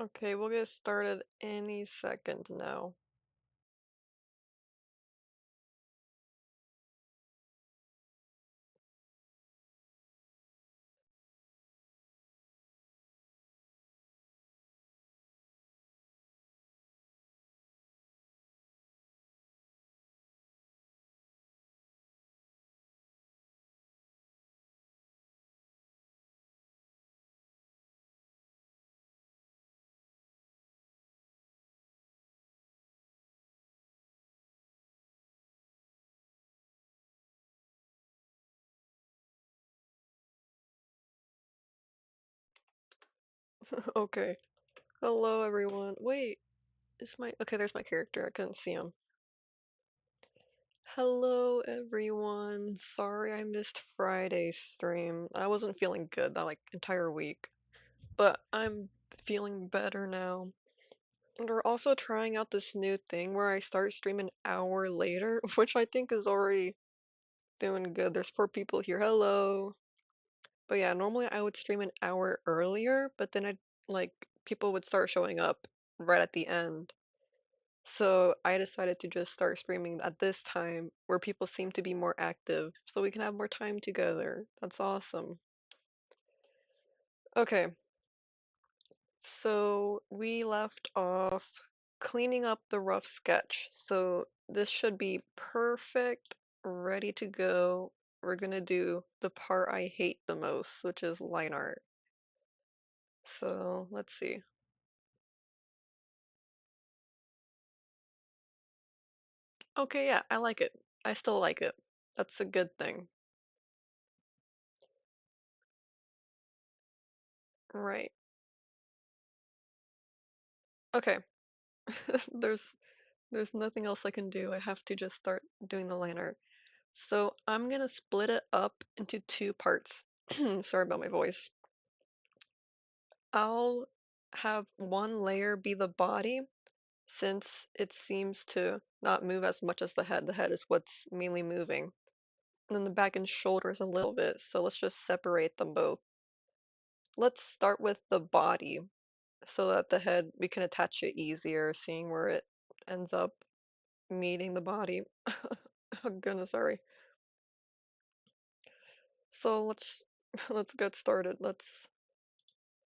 Okay, we'll get started any second now. Okay. Hello, everyone. Wait, is my okay? There's my character. I couldn't see him. Hello, everyone. Sorry I missed Friday's stream. I wasn't feeling good that like entire week, but I'm feeling better now. And we're also trying out this new thing where I start streaming an hour later, which I think is already doing good. There's 4 people here. Hello. But yeah, normally I would stream an hour earlier, but then people would start showing up right at the end. So I decided to just start streaming at this time where people seem to be more active, so we can have more time together. That's awesome. Okay, so we left off cleaning up the rough sketch. So this should be perfect, ready to go. We're gonna do the part I hate the most, which is line art. So let's see. Okay, yeah, I like it. I still like it. That's a good thing. Right. Okay. There's there's nothing else I can do. I have to just start doing the liner. So I'm gonna split it up into 2 parts. Sorry about my voice. I'll have one layer be the body since it seems to not move as much as the head. The head is what's mainly moving. And then the back and shoulders a little bit. So let's just separate them both. Let's start with the body so that the head, we can attach it easier, seeing where it ends up meeting the body. Oh goodness, sorry. So let's let's get started. Let's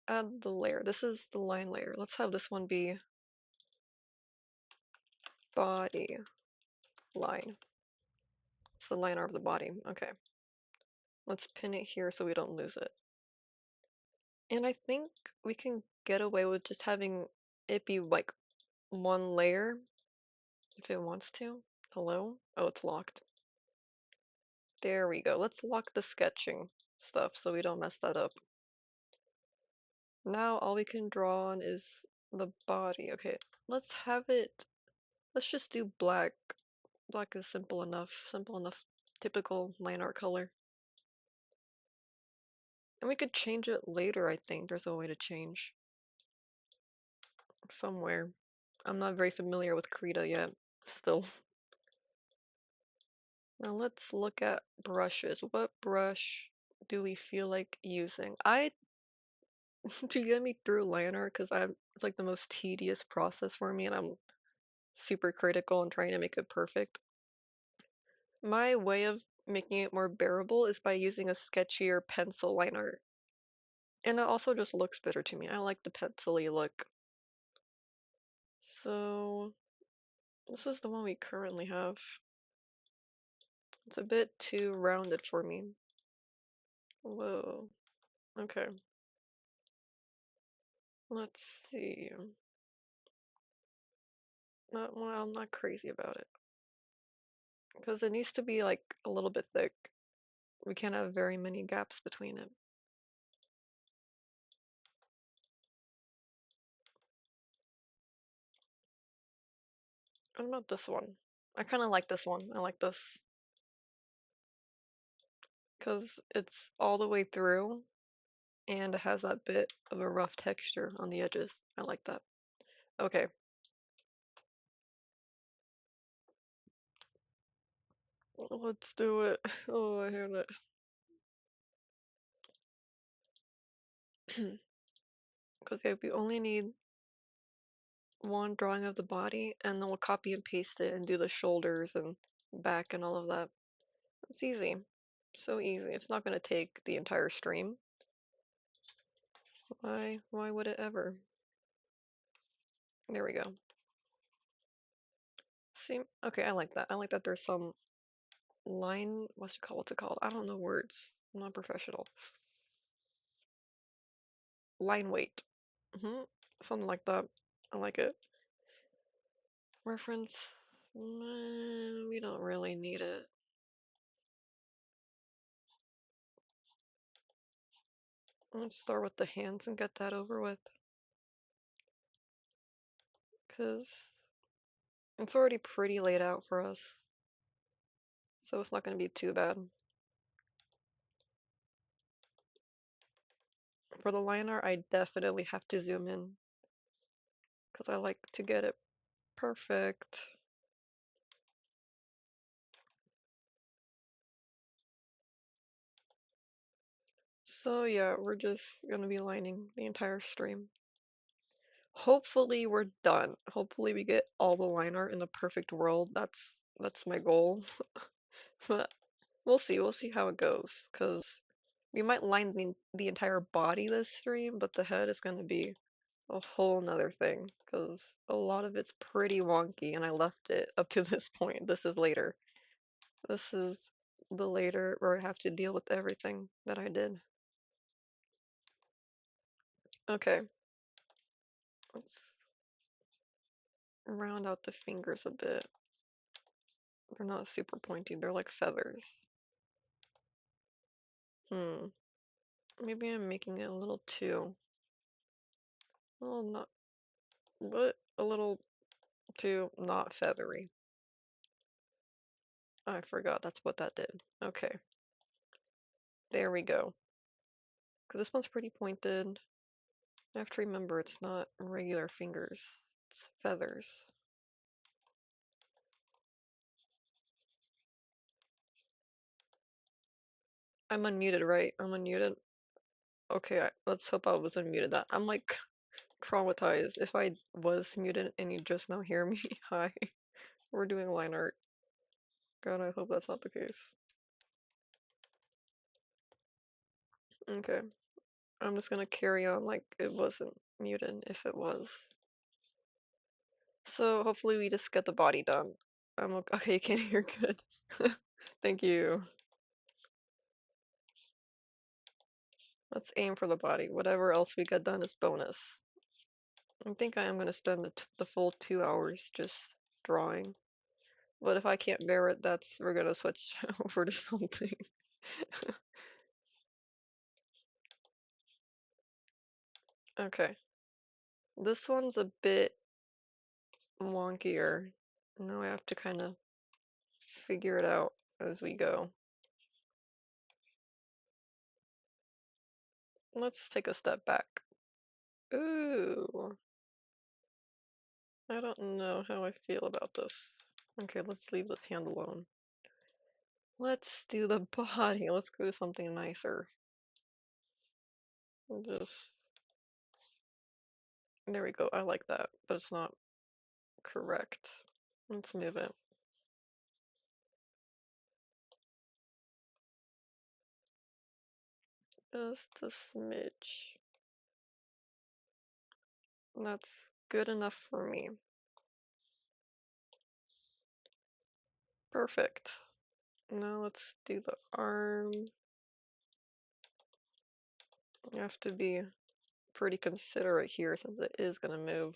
add the layer. This is the line layer. Let's have this one be body line. It's the line art of the body. Okay. Let's pin it here so we don't lose it. And I think we can get away with just having it be like one layer if it wants to. Hello? Oh, it's locked. There we go. Let's lock the sketching stuff so we don't mess that up. Now all we can draw on is the body. Okay, let's have it, let's just do black. Black is simple enough. Simple enough. Typical line art color. And we could change it later, I think. There's a way to change. Somewhere. I'm not very familiar with Krita yet. Still. Now let's look at brushes. What brush do we feel like using? To get me through line art, because it's like the most tedious process for me and I'm super critical and trying to make it perfect. My way of making it more bearable is by using a sketchier pencil line art. And it also just looks better to me. I like the pencil-y look. So this is the one we currently have. It's a bit too rounded for me. Whoa. Okay. Let's see. Well, I'm not crazy about it. Because it needs to be like a little bit thick. We can't have very many gaps between it. What about this one? I kind of like this one. I like this. Because it's all the way through and it has that bit of a rough texture on the edges. I like that. Okay. Let's do it. Oh, I heard it. Because yeah, we only need one drawing of the body, and then we'll copy and paste it and do the shoulders and back and all of that. It's easy. So easy. It's not going to take the entire stream. Why would it ever? There we go. See? Okay, I like that. I like that there's some line, what's it called? I don't know words. I'm not professional. Line weight. Something like that. I like it. Reference. We don't really need it. Let's start with the hands and get that over with. Because it's already pretty laid out for us. So it's not going to be too bad. For the liner, I definitely have to zoom in. Because I like to get it perfect. So yeah, we're just going to be lining the entire stream. Hopefully we're done. Hopefully we get all the line art in the perfect world. That's my goal. But we'll see. We'll see how it goes. Cause we might line the entire body this stream, but the head is gonna be a whole nother thing. Cause a lot of it's pretty wonky, and I left it up to this point. This is later. This is the later where I have to deal with everything that I did. Okay. Let's round out the fingers a bit. They're not super pointy, they're like feathers. Maybe I'm making it a little too, well, not, but a little too not feathery. I forgot that's what that did. Okay, there we go. Because this one's pretty pointed. I have to remember it's not regular fingers, it's feathers. I'm unmuted, right? I'm unmuted. Okay, let's hope I was unmuted. That I'm like traumatized. If I was muted and you just now hear me, hi. We're doing line art. God, I hope that's not the case. Okay. I'm just gonna carry on like it wasn't muted if it was. So hopefully we just get the body done. I'm okay, okay, you can't hear good. Thank you. Let's aim for the body. Whatever else we get done is bonus. I think I am gonna spend the full 2 hours just drawing. But if I can't bear it, we're gonna switch over to something. Okay. This one's a bit wonkier. Now I have to kind of figure it out as we go. Let's take a step back. Ooh. I don't know how I feel about this. Okay, let's leave this hand alone. Let's do the body. Let's go to something nicer. Just... There we go. I like that, but it's not correct. Let's move it. Just a smidge. That's good enough for me. Perfect. Now let's do the arm. You have to be pretty considerate here since it is going to move.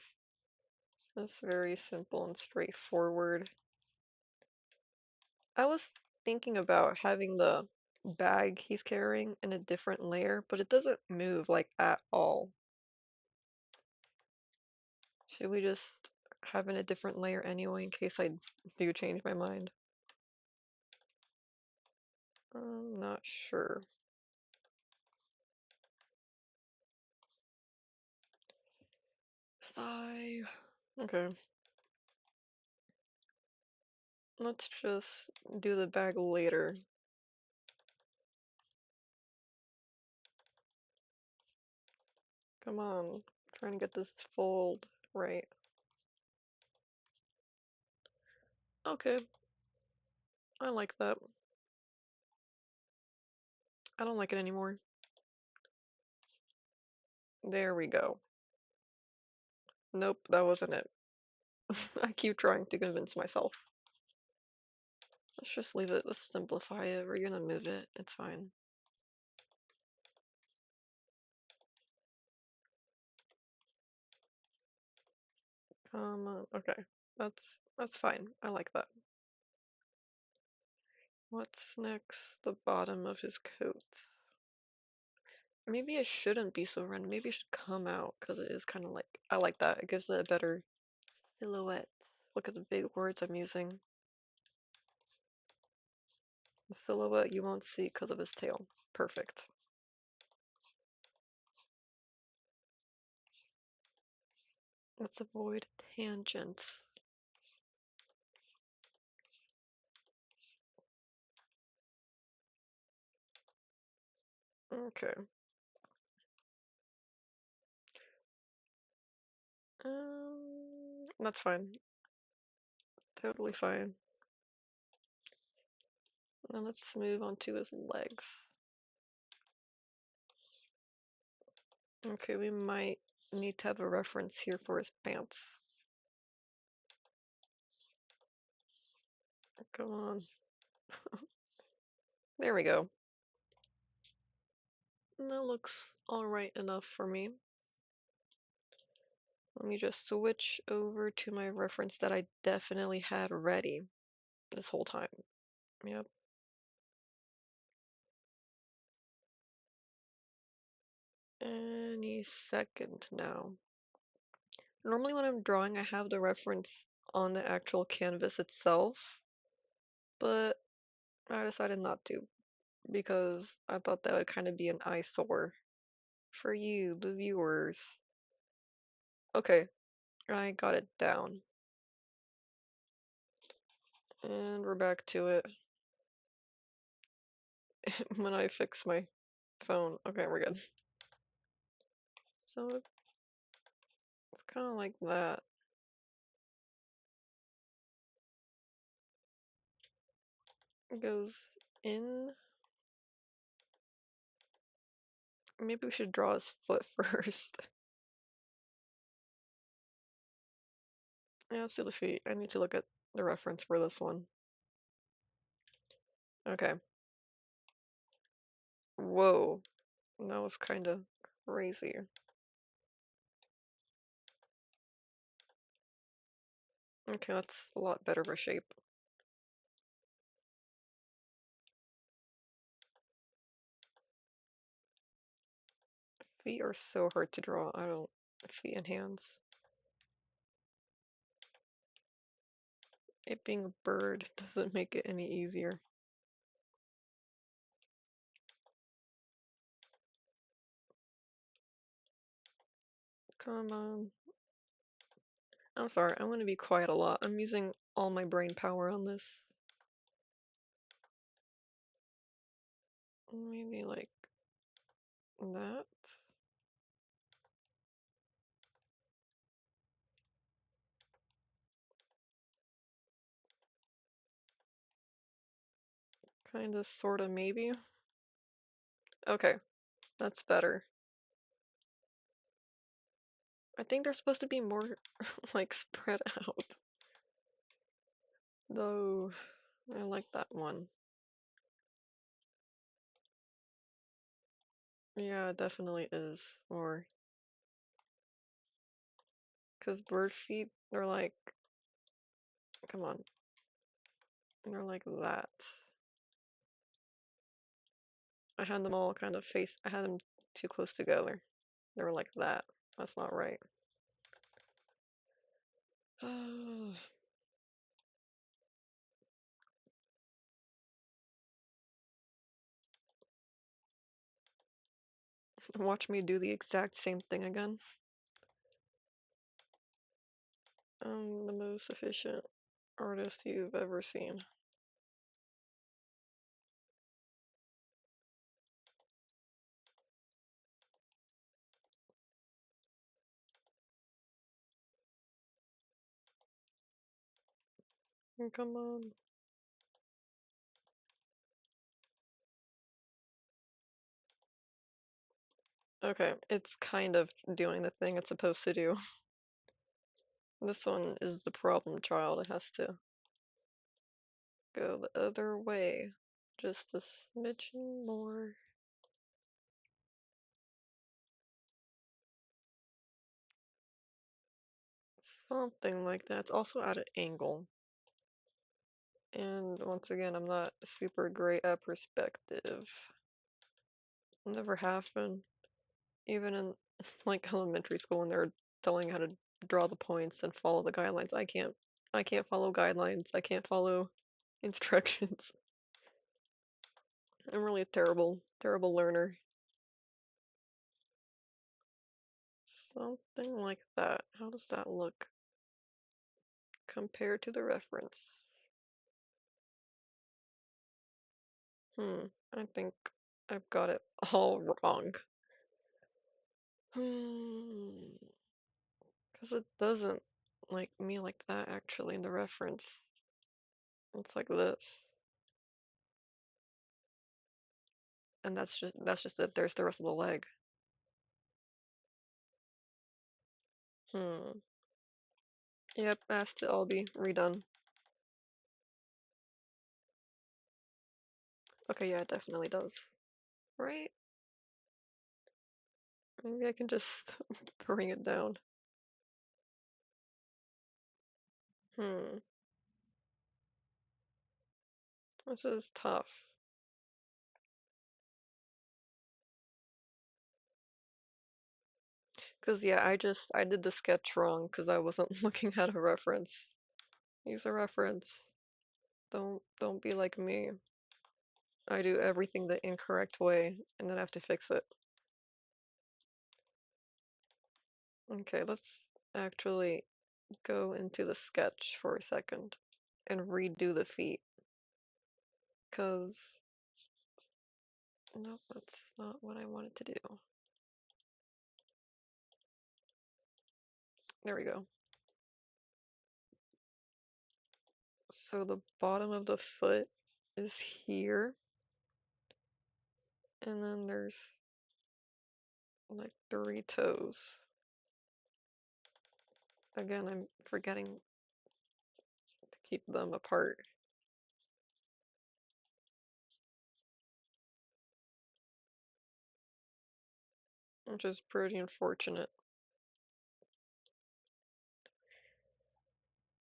That's very simple and straightforward. I was thinking about having the bag he's carrying in a different layer, but it doesn't move like at all. Should we just have in a different layer anyway in case I do change my mind? I'm not sure. Thigh. Okay. Let's just do the bag later. Come on. I'm trying to get this fold right. Okay, I like that. I don't like it anymore. There we go. Nope, that wasn't it. I keep trying to convince myself. Let's just leave it. Let's simplify it. We're gonna move it. It's fine. Okay. That's fine. I like that. What's next? The bottom of his coat. Maybe it shouldn't be so round. Maybe it should come out because it is kind of like I like that. It gives it a better silhouette. Look at the big words I'm using. The silhouette you won't see because of his tail. Perfect. Let's avoid tangents. Okay. That's fine. Totally fine. Now let's move on to his legs. Okay, we might need to have a reference here for his pants. Come on. There we go. That looks alright enough for me. Let me just switch over to my reference that I definitely had ready this whole time. Yep. Any second now. Normally when I'm drawing, I have the reference on the actual canvas itself, but I decided not to because I thought that would kind of be an eyesore for you, the viewers. Okay, I got it down. And we're back to it when I fix my phone. Okay, we're good. So it's kind of like that. It goes in. Maybe we should draw his foot first. Yeah, let's do the feet. I need to look at the reference for this one. Okay. Whoa. That was kind of crazy. Okay, that's a lot better of a shape. Feet are so hard to draw. I don't. Feet and hands. It being a bird doesn't make it any easier. Come on. I'm sorry, I'm gonna be quiet a lot. I'm using all my brain power on this. Maybe like that. Kinda, sorta, maybe. Okay, that's better. I think they're supposed to be more like spread out. Though I like that one. Yeah, it definitely is more. Because bird feet, they're like, come on, they're like that. I had them all kind of face, I had them too close together. They were like that. That's not right. Watch me do the exact same thing again. I'm the most efficient artist you've ever seen. Come on. Okay, it's kind of doing the thing it's supposed to do. This one is the problem child. It has to go the other way. Just a smidgen more. Something like that. It's also at an angle. And once again, I'm not super great at perspective. Never have been. Even in like elementary school when they're telling how to draw the points and follow the guidelines, I can't follow guidelines. I can't follow instructions. I'm really a terrible, terrible learner. Something like that. How does that look compared to the reference? I think I've got it all wrong. Because it doesn't like me like that actually in the reference. It's like this. And that's just it. There's the rest of the leg. Hmm. Yep, asked to all be redone. Okay, yeah, it definitely does. Right? Maybe I can just bring it down. Hmm. This is tough. Cause yeah, I did the sketch wrong because I wasn't looking at a reference. Use a reference. Don't be like me. I do everything the incorrect way and then I have to fix it. Okay, let's actually go into the sketch for a second and redo the feet. Cause nope, that's not what I wanted to do. There we go. So the bottom of the foot is here, and then there's like 3 toes. Again, I'm forgetting to keep them apart, which is pretty unfortunate.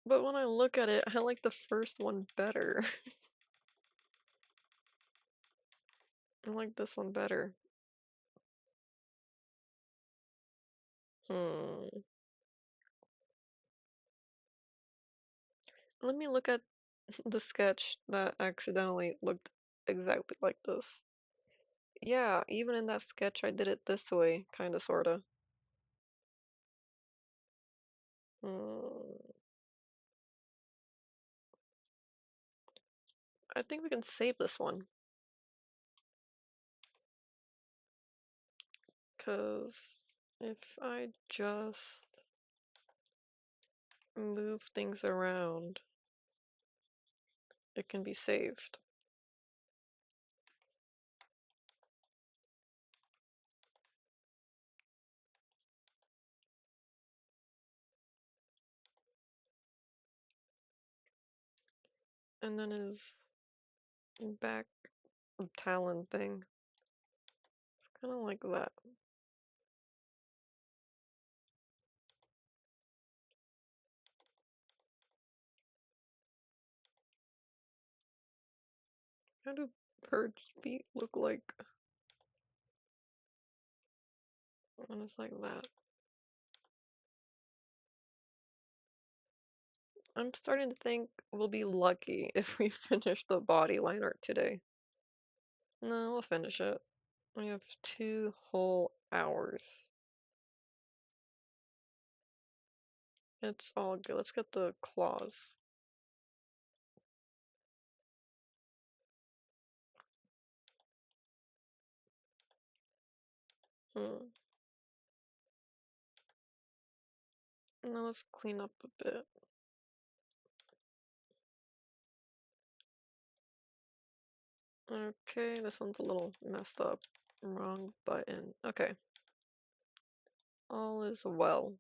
But when I look at it, I like the first one better. I like this one better. Hmm. Let me look at the sketch that accidentally looked exactly like this. Yeah, even in that sketch, I did it this way, kinda, sorta. Hmm. I think we can save this one, because if I just move things around, it can be saved. And then his back talon thing, kind of like that. How do bird feet look like when it's like that? I'm starting to think we'll be lucky if we finish the body line art today. No, we'll finish it. We have 2 whole hours. It's all good. Let's get the claws. Hmm. Now let's clean up a bit. Okay, this one's a little messed up. Wrong button. Okay. All is well.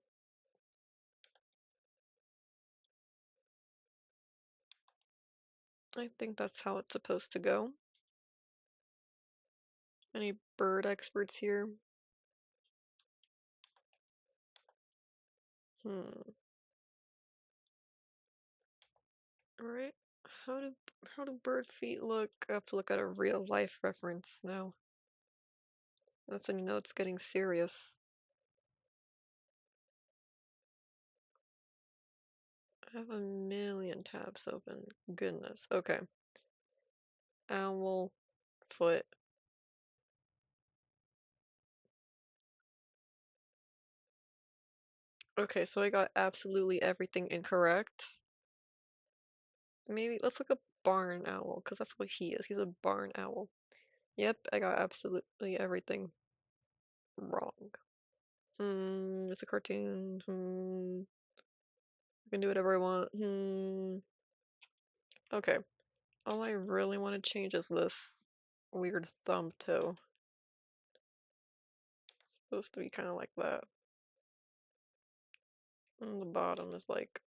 I think that's how it's supposed to go. Any bird experts here? Hmm. Alright. How do how do bird feet look? I have to look at a real life reference now. That's when you know it's getting serious. I have a million tabs open. Goodness. Okay. Owl, foot. Okay, so I got absolutely everything incorrect. Maybe let's look up barn owl, because that's what he is. He's a barn owl. Yep, I got absolutely everything wrong. It's a cartoon. I can do whatever I want. Okay. All I really want to change is this weird thumb toe. Supposed to be kind of like that. And the bottom is like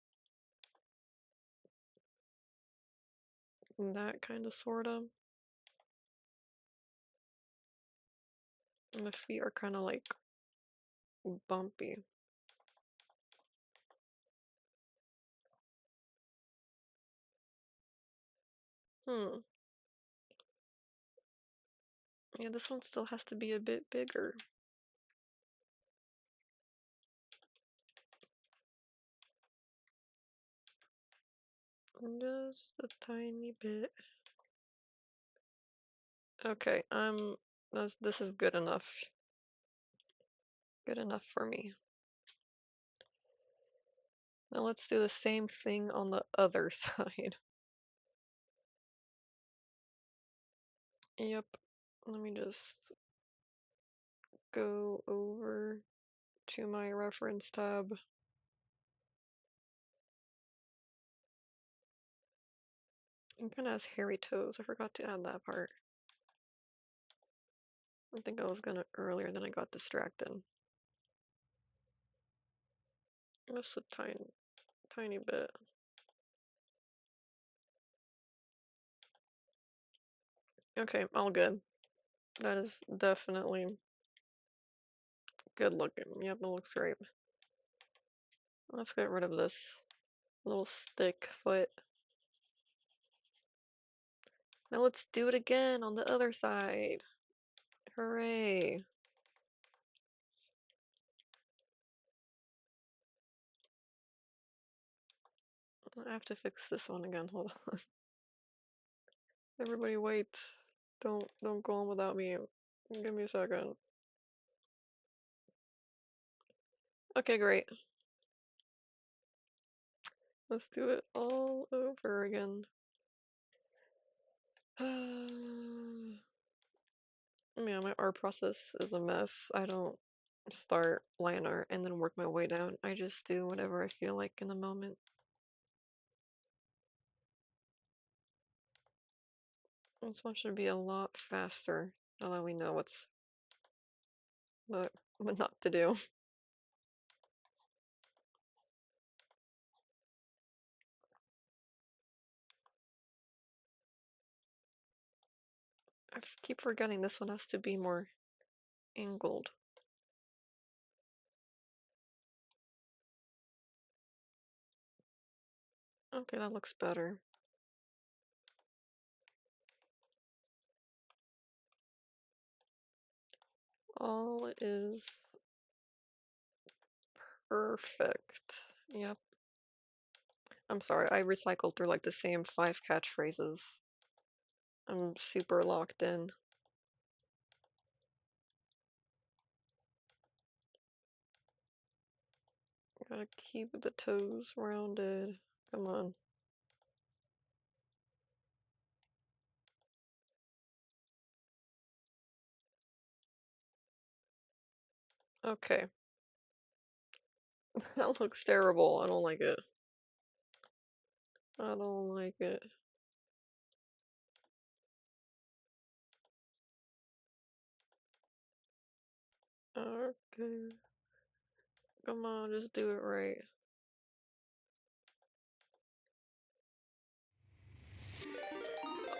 that kind of sort of. And the feet are kind of like bumpy. Hmm. Yeah, this one still has to be a bit bigger. Just a tiny bit. Okay, this is good enough. Good enough for me. Now let's do the same thing on the other side. Yep. Let me just go over to my reference tab. It kind of has hairy toes. I forgot to add that part. I think I was gonna earlier, then I got distracted. Just a tiny bit. Okay, all good. That is definitely good looking. Yep, that looks great. Let's get rid of this little stick foot. Now let's do it again on the other side. Hooray. I have to fix this one again. Hold on. Everybody wait. Don't go on without me. Give me a second. Okay, great. Let's do it all over again. Yeah, my art process is a mess. I don't start line art and then work my way down. I just do whatever I feel like in the moment. This one should be a lot faster, now that we know what, what not to do. I keep forgetting this one has to be more angled. Okay, that looks better. All is perfect. Yep. I'm sorry, I recycled through like the same 5 catchphrases. I'm super locked in. Gotta keep the toes rounded. Come on. Okay. That looks terrible. I don't like it. I don't like it. Okay. Come on, just do it right.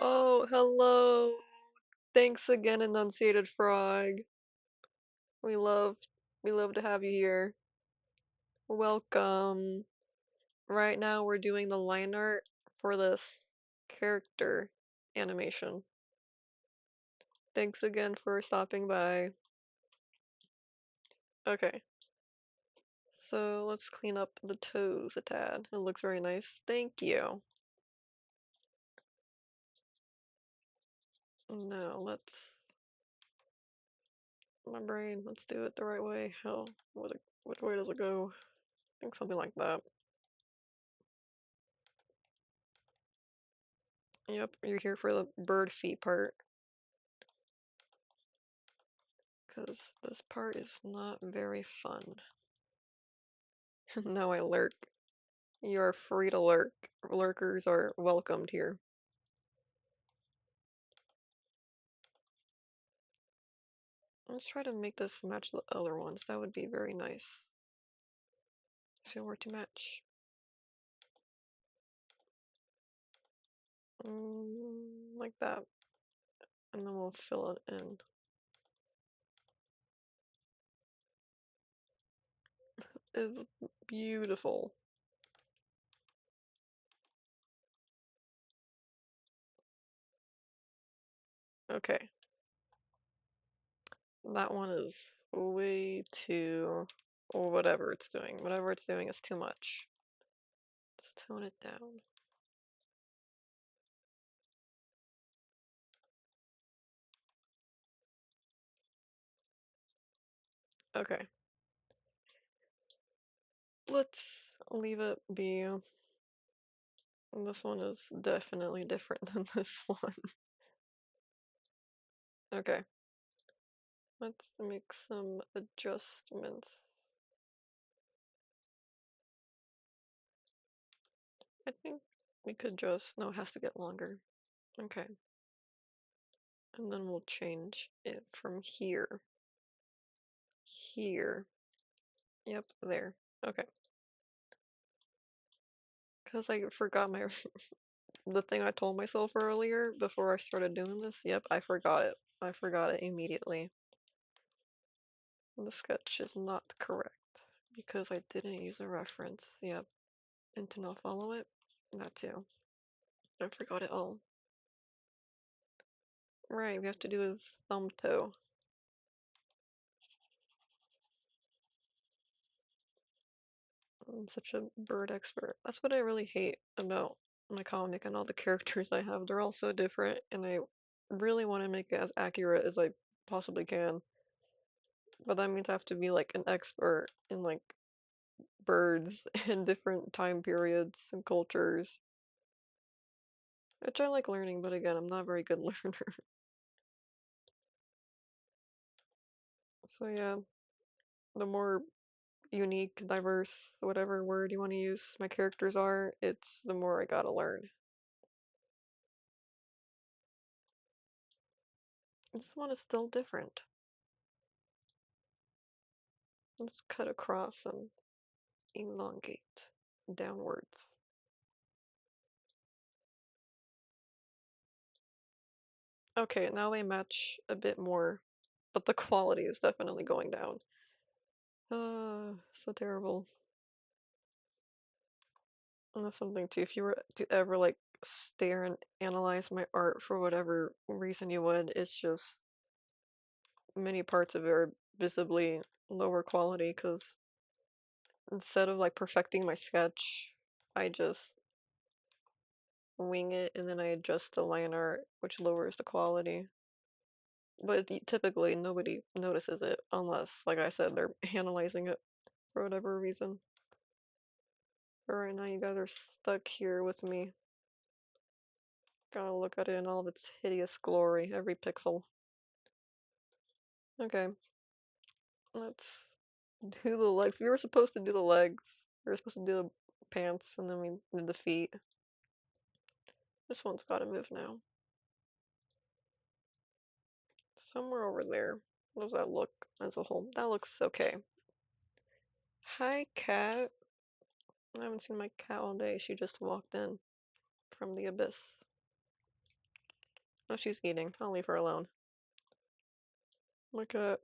Oh, hello. Thanks again, Enunciated Frog. We love we love to have you here. Welcome. Right now we're doing the line art for this character animation. Thanks again for stopping by. Okay, so let's clean up the toes a tad. It looks very nice. Thank you. Now my brain, let's do it the right way. Which way does it go? I think something like that. Yep, you're here for the bird feet part. Because this part is not very fun. Now I lurk. You are free to lurk. Lurkers are welcomed here. Let's try to make this match the other ones. That would be very nice. If it were to match. Like that. And then we'll fill it in. It's beautiful. Okay. That one is way too, or whatever it's doing. Whatever it's doing is too much. Let's tone it down. Okay. Let's leave it be. This one is definitely different than this one. Okay. Let's make some adjustments. I think we could just, no, it has to get longer. Okay. And then we'll change it from here. Here. Yep, there. Okay. Because I forgot my, the thing I told myself earlier before I started doing this. Yep, I forgot it. I forgot it immediately. The sketch is not correct because I didn't use a reference. Yep. And to not follow it? That too. I forgot it all. Right, we have to do his thumb toe. I'm such a bird expert. That's what I really hate about my comic and all the characters I have. They're all so different, and I really want to make it as accurate as I possibly can. But that means I have to be like an expert in like birds and different time periods and cultures. Which I like learning, but again, I'm not a very good learner. So yeah, the more unique, diverse, whatever word you want to use my characters are, it's the more I gotta learn. This one is still different. Let's cut across and elongate downwards. Okay, now they match a bit more, but the quality is definitely going down. So terrible. And that's something too, if you were to ever like stare and analyze my art for whatever reason you would, it's just many parts of it are visibly lower quality because instead of like perfecting my sketch, I just wing it and then I adjust the line art, which lowers the quality. But typically nobody notices it unless, like I said, they're analyzing it for whatever reason. But right now you guys are stuck here with me. Gotta look at it in all of its hideous glory, every pixel. Okay, let's do the legs. We were supposed to do the legs. We were supposed to do the pants and then we did the feet. This one's gotta move now. Somewhere over there. How does that look as a whole? That looks okay. Hi, cat. I haven't seen my cat all day. She just walked in from the abyss. Oh, she's eating. I'll leave her alone. Look at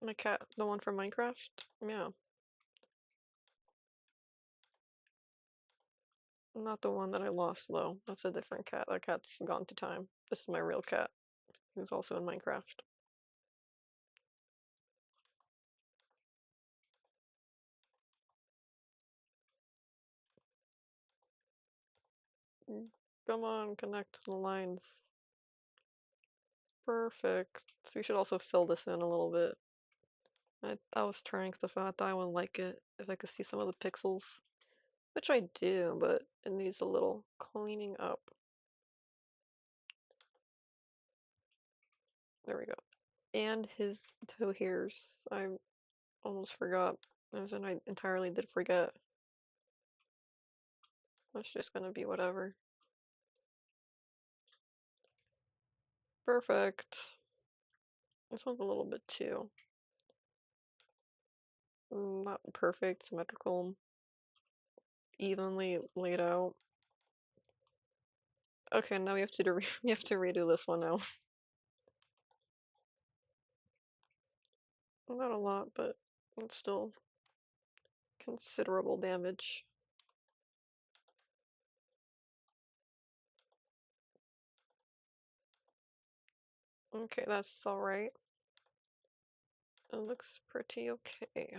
my cat, the one from Minecraft. Yeah, not the one that I lost though. That's a different cat. That cat's gone to time. This is my real cat, who's also in Minecraft. Mm, come on, connect the lines. Perfect. So we should also fill this in a little bit. I was trying stuff out. I thought I would like it if I could see some of the pixels, which I do, but it needs a little cleaning up. There we go. And his toe hairs. I almost forgot. As in, I entirely did forget. That's just gonna be whatever. Perfect. This one's a little bit too not perfect, symmetrical, evenly laid out. Okay, now we have to we have to redo this one now. Not a lot, but it's still considerable damage. Okay, that's alright. It looks pretty okay.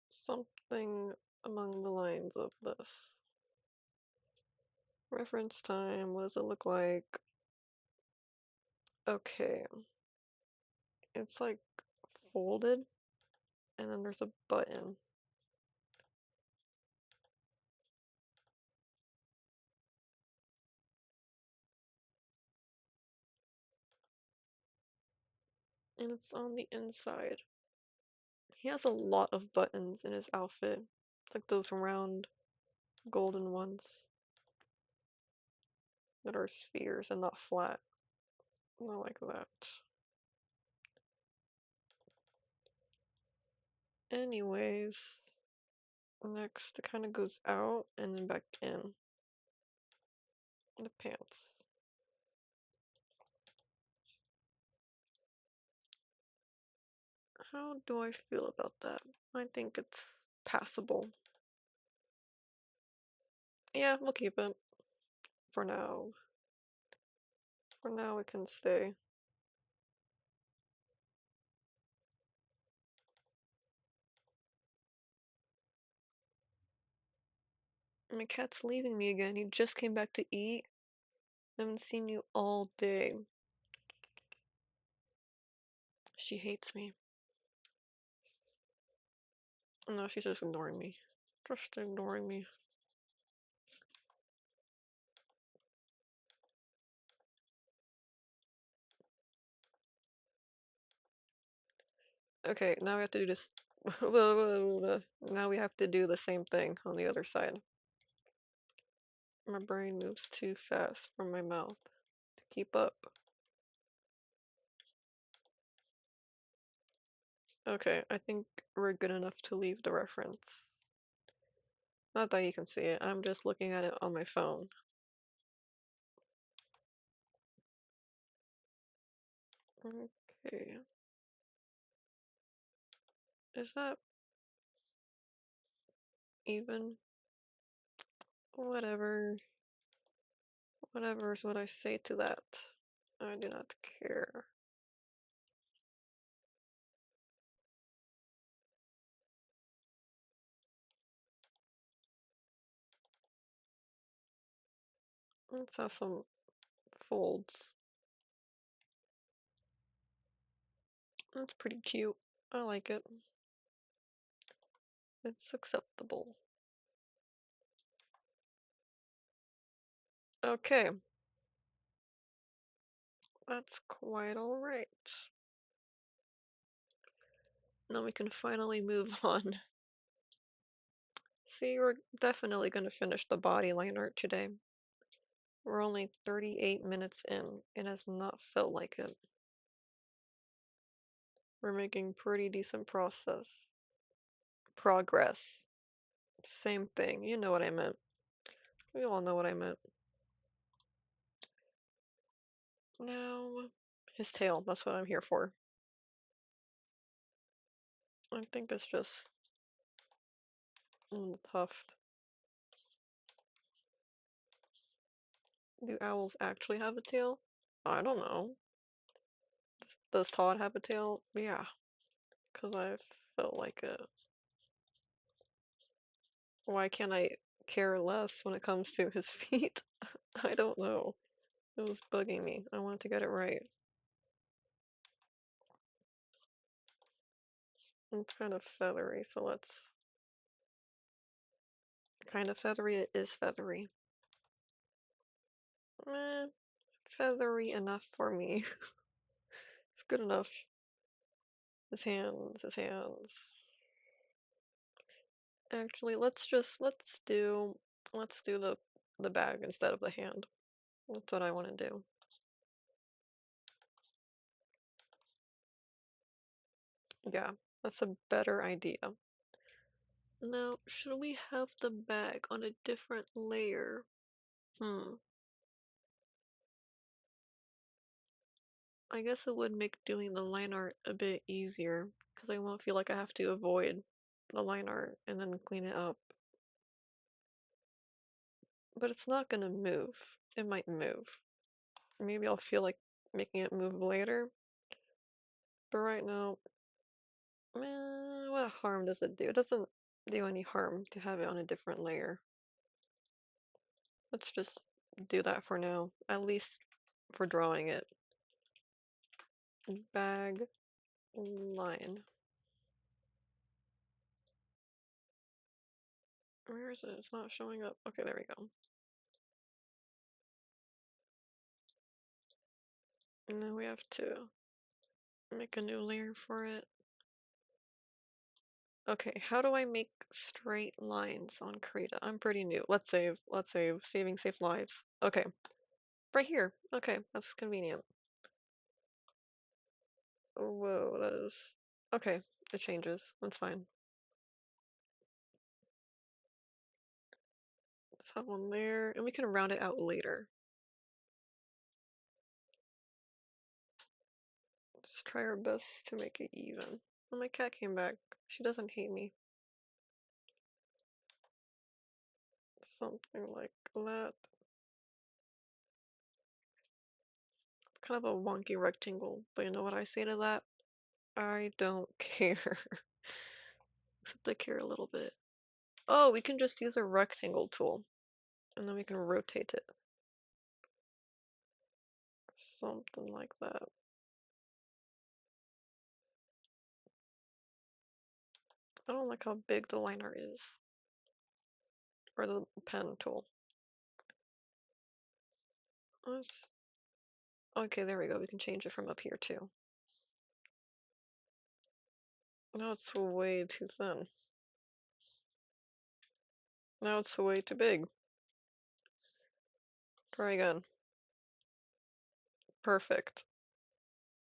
Something among the lines of this. Reference time, what does it look like? Okay, it's like folded, and then there's a button. And it's on the inside. He has a lot of buttons in his outfit. It's like those round golden ones that are spheres and not flat. Not like that. Anyways, next it kind of goes out and then back in the pants. How do I feel about that? I think it's passable. Yeah, we'll keep it for now. For now, it can stay. My cat's leaving me again. He just came back to eat. I haven't seen you all day. She hates me. No, she's just ignoring me. Just ignoring me. Okay, now we have to do this. Now we have to do the same thing on the other side. My brain moves too fast from my mouth to keep up. Okay, I think we're good enough to leave the reference. Not that you can see it, I'm just looking at it on my phone. Okay. Is that even? Whatever. Whatever is what I say to that. I do not care. Let's have some folds. That's pretty cute. I like it. It's acceptable. Okay. That's quite alright. Now we can finally move on. See, we're definitely gonna finish the body line art today. We're only 38 minutes in. It has not felt like it. We're making pretty decent progress. Same thing. You know what I meant. We all know what I meant. Now, his tail. That's what I'm here for. I think it's just the tuft. Do owls actually have a tail? I don't know. Does Todd have a tail? Yeah, because I felt like it. Why can't I care less when it comes to his feet? I don't know. It was bugging me. I wanted to get it right. It's kind of feathery, so let's... Kind of feathery, it is feathery. Eh, feathery enough for me. It's good enough. His hands. Actually, let's do the bag instead of the hand. That's what I want to do. Yeah, that's a better idea. Now, should we have the bag on a different layer? Hmm. I guess it would make doing the line art a bit easier, because I won't feel like I have to avoid the line art and then clean it up. But it's not gonna move. It might move. Maybe I'll feel like making it move later. But right now, what harm does it do? It doesn't do any harm to have it on a different layer. Let's just do that for now, at least for drawing it. Bag line. Where is it? It's not showing up. Okay, there we go. And then we have to make a new layer for it. Okay, how do I make straight lines on Krita? I'm pretty new. Let's save. Let's save. Saving safe lives. Okay. Right here. Okay, that's convenient. Oh, whoa, that is... Okay, it changes. That's fine. Let's have one there, and we can round it out later. Let's try our best to make it even. Oh, my cat came back. She doesn't hate me. Something like that. Kind of a wonky rectangle, but you know what I say to that? I don't care. Except I care a little bit. Oh, we can just use a rectangle tool, and then we can rotate it. Something like that. I don't like how big the liner is. Or the pen tool. Okay, there we go. We can change it from up here too. Now it's way too thin. Now it's way too big. Try again. Perfect.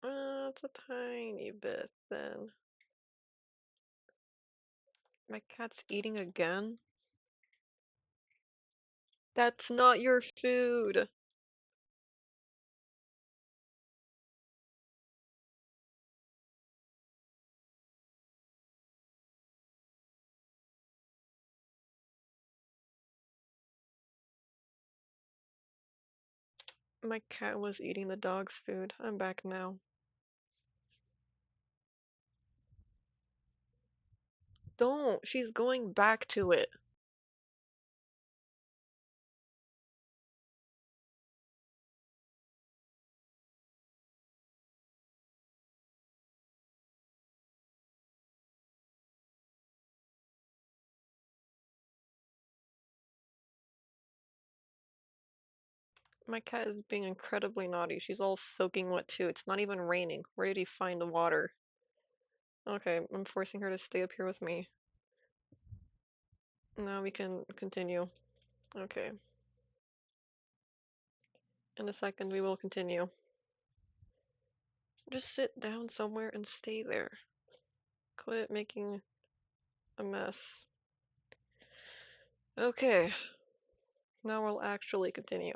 It's a tiny bit thin. My cat's eating again? That's not your food! My cat was eating the dog's food. I'm back now. Don't! She's going back to it. My cat is being incredibly naughty. She's all soaking wet too. It's not even raining. Where did he find the water? Okay, I'm forcing her to stay up here with me. Now we can continue. Okay. In a second, we will continue. Just sit down somewhere and stay there. Quit making a mess. Okay, now we'll actually continue.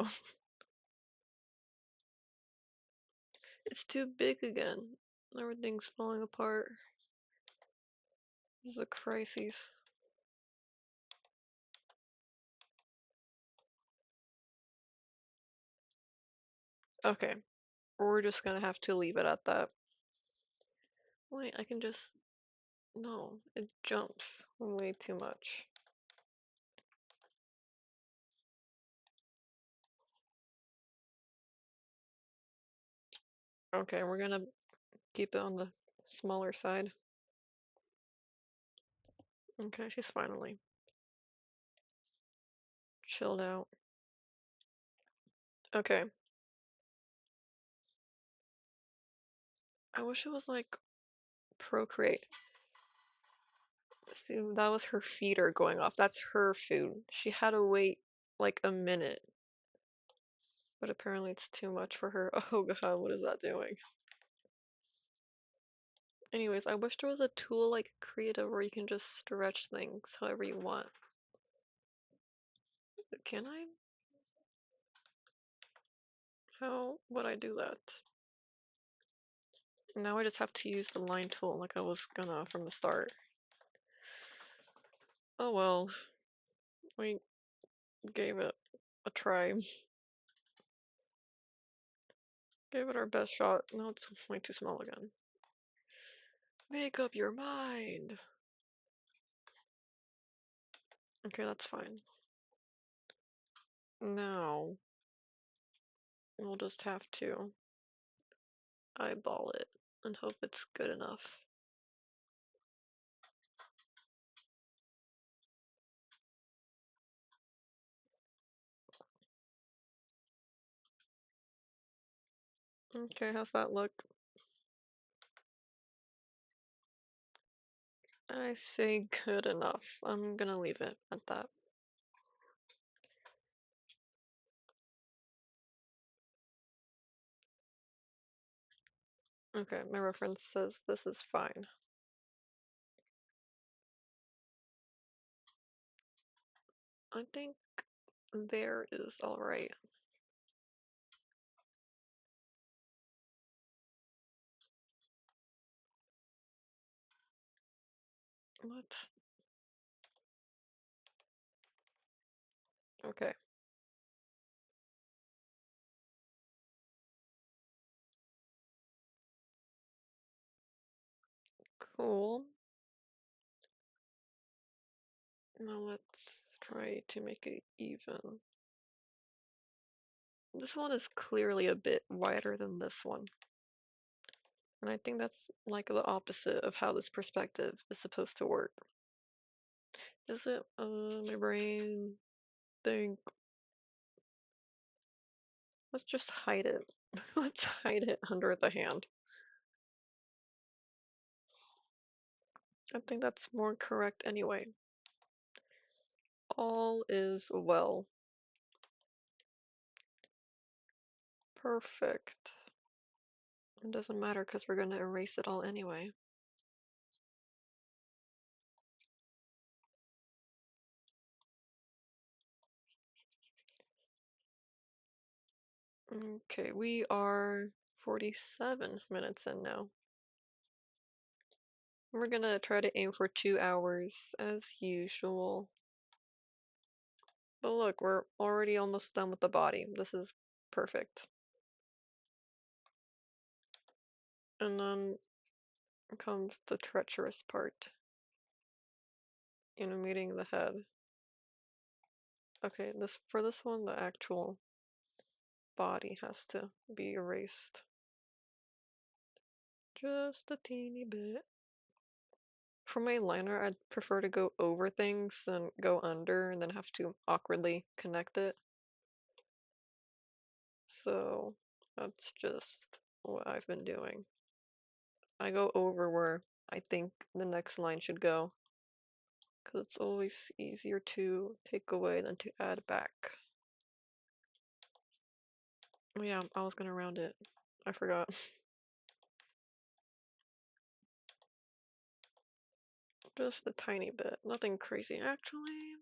It's too big again. Everything's falling apart. This is a crisis. Okay, we're just gonna have to leave it at that. Wait, I can just... No, it jumps way too much. Okay, we're gonna keep it on the smaller side. Okay, she's finally chilled out. Okay. I wish it was like procreate. See, that was her feeder going off. That's her food. She had to wait like a minute. But apparently it's too much for her. Oh god, what is that doing? Anyways, I wish there was a tool like Creative where you can just stretch things however you want. Can I? How would I do that? Now I just have to use the line tool like I was gonna from the start. Oh well, we gave it a try. Gave it our best shot. No, it's way too small again. Make up your mind. Okay, that's fine. Now, we'll just have to eyeball it and hope it's good enough. Okay, how's that look? I say good enough. I'm gonna leave it at that. Okay, my reference says this is fine. I think there is alright. What? Okay. Cool. Now let's try to make it even. This one is clearly a bit wider than this one. And I think that's like the opposite of how this perspective is supposed to work. Is it? My brain think. Let's just hide it. Let's hide it under the hand. I think that's more correct anyway. All is well. Perfect. It doesn't matter because we're gonna erase it all anyway. Okay, we are 47 minutes in now. We're gonna try to aim for 2 hours as usual. But look, we're already almost done with the body. This is perfect. And then comes the treacherous part. Meeting the head. Okay, for this one, the actual body has to be erased. Just a teeny bit. For my liner, I'd prefer to go over things than go under and then have to awkwardly connect it. So that's just what I've been doing. I go over where I think the next line should go, because it's always easier to take away than to add back. Oh yeah, I was gonna round it. I forgot. Just a tiny bit. Nothing crazy. Actually,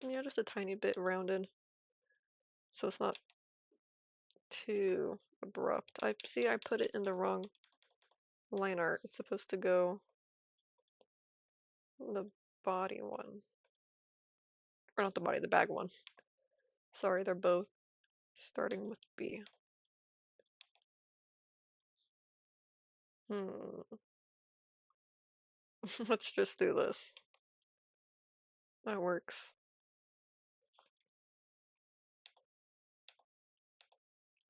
yeah, just a tiny bit rounded. So it's not too abrupt. I see I put it in the wrong line art. It's supposed to go the body one. Or not the body, the bag one. Sorry, they're both starting with B. Hmm. Let's just do this. That works.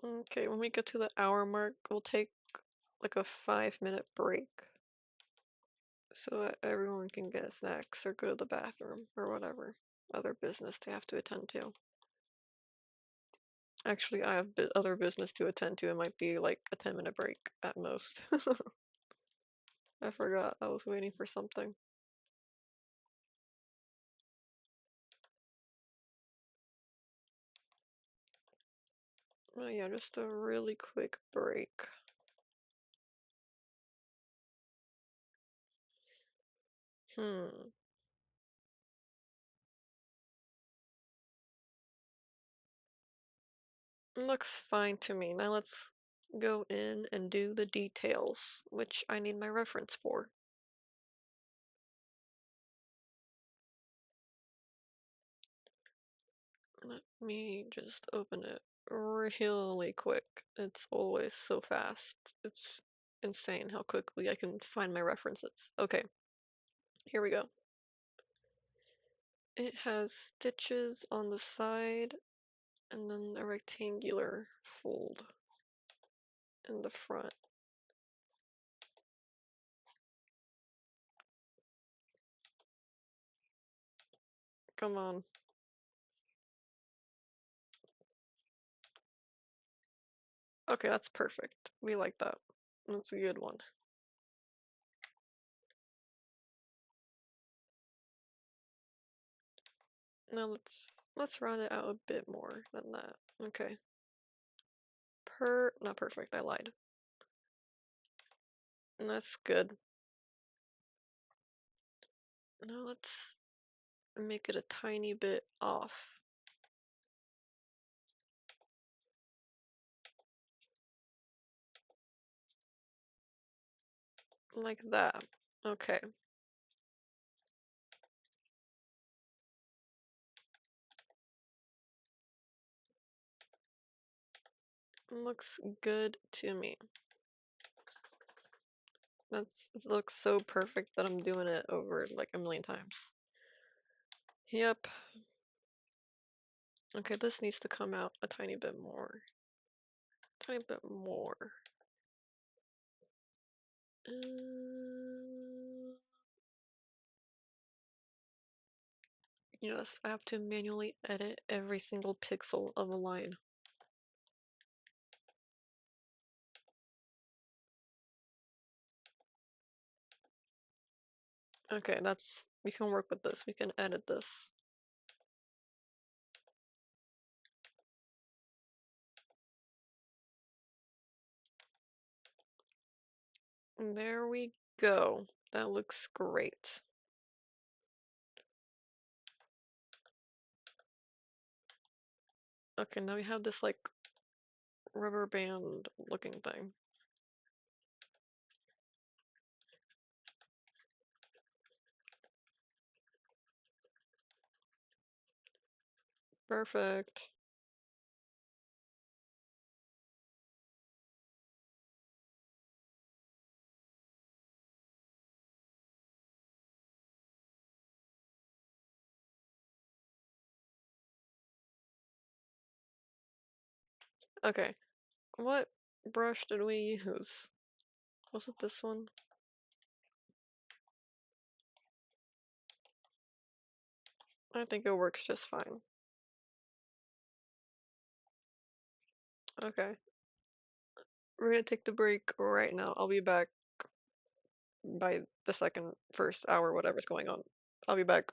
Okay, when we get to the hour mark, we'll take like a 5-minute break so that everyone can get snacks or go to the bathroom or whatever other business they have to attend to. Actually, I have other business to attend to. It might be like a 10-minute break at most. I forgot I was waiting for something. Oh yeah, just a really quick break. Hmm. Looks fine to me. Now let's go in and do the details, which I need my reference for. Let me just open it really quick. It's always so fast. It's insane how quickly I can find my references. Okay, here we go. It has stitches on the side and then a rectangular fold in the front. Come on. Okay, that's perfect. We like that. That's a good one. Now let's round it out a bit more than that. Okay. Not perfect, I lied. And that's good. Now let's make it a tiny bit off. Like that. Okay. Looks good to me. It looks so perfect that I'm doing it over like a million times. Yep. Okay, this needs to come out a tiny bit more. Tiny bit more. Yes, I have to manually edit every single pixel of a line. Okay, we can work with this. We can edit this. And there we go. That looks great. Okay, now we have this like rubber band looking thing. Perfect. Okay, what brush did we use? Was it this one? I think it works just fine. Okay, we're gonna take the break right now. I'll be back by the first hour, whatever's going on. I'll be back.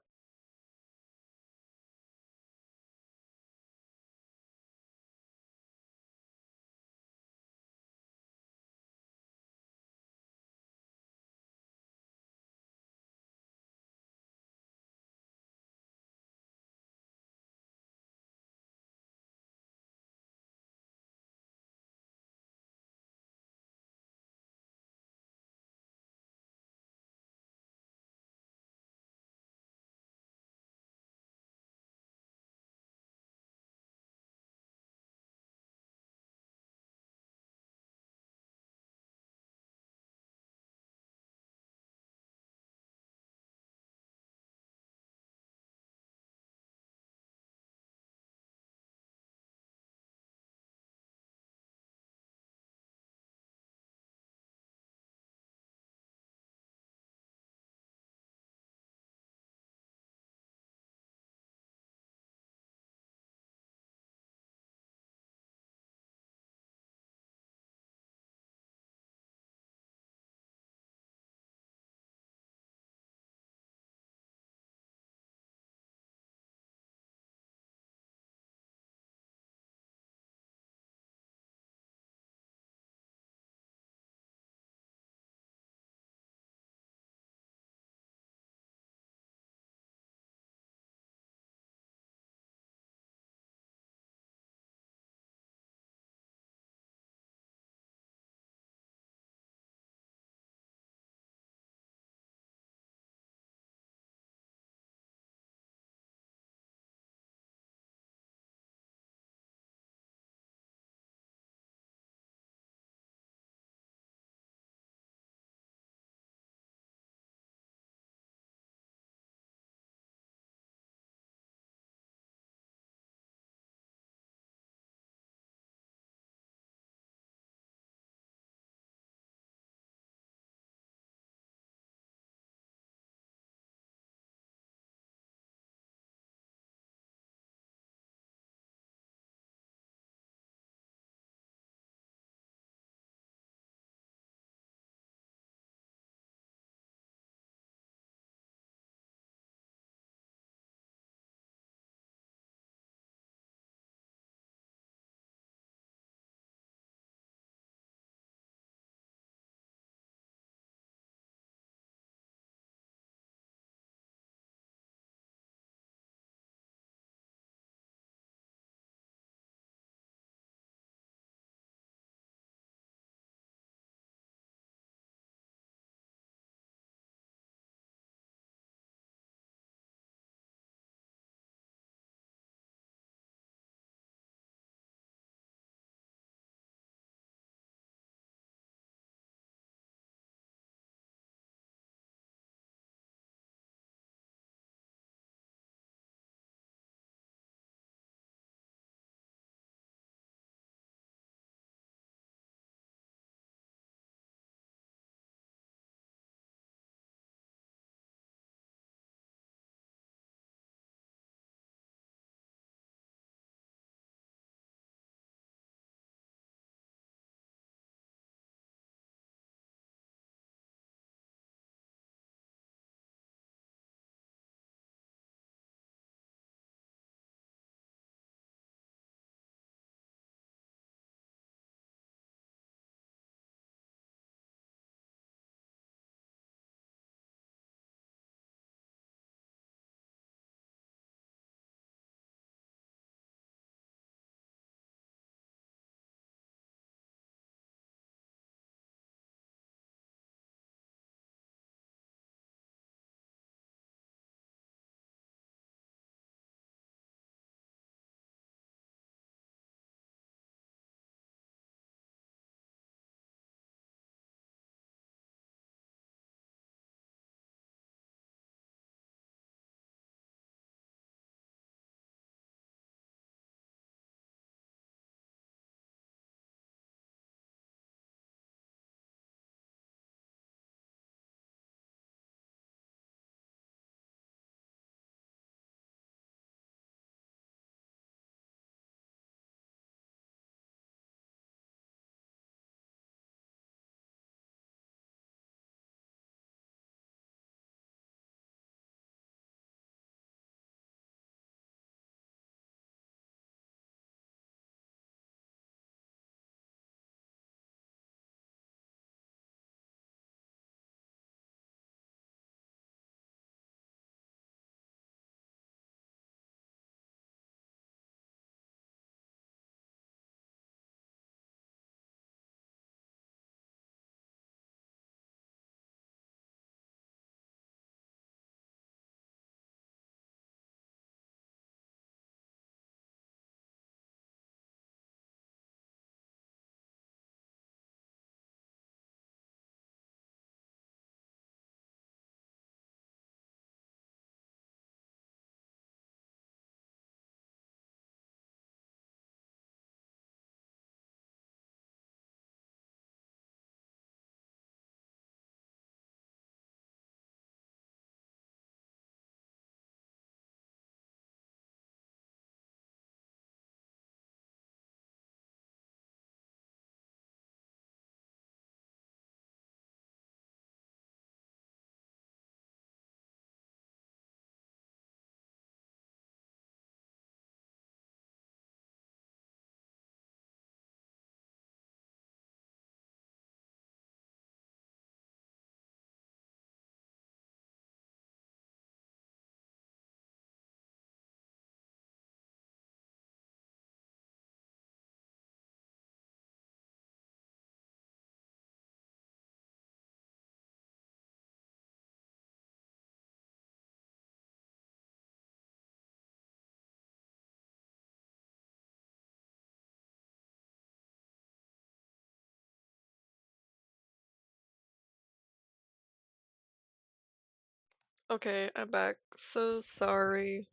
Okay, I'm back. So sorry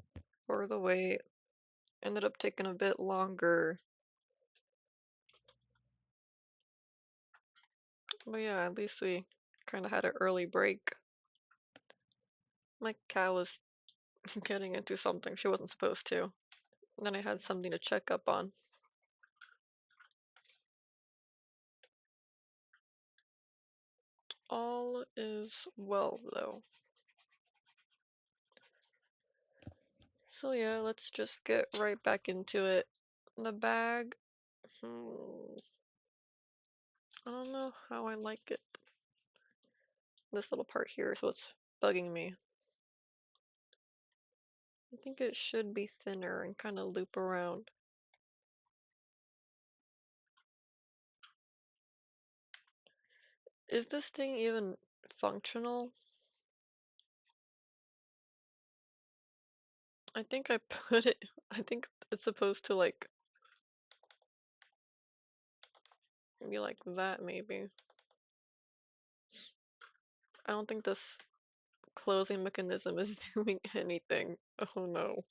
for the wait. Ended up taking a bit longer. But yeah, at least we kind of had an early break. My cat was getting into something she wasn't supposed to. And then I had something to check up on. All is well, though. So yeah, let's just get right back into it. The bag, I don't know how I like it. This little part here is what's bugging me. I think it should be thinner and kind of loop around. Is this thing even functional? I think I put it, I think it's supposed to like be like that maybe. I don't think this closing mechanism is doing anything. Oh no.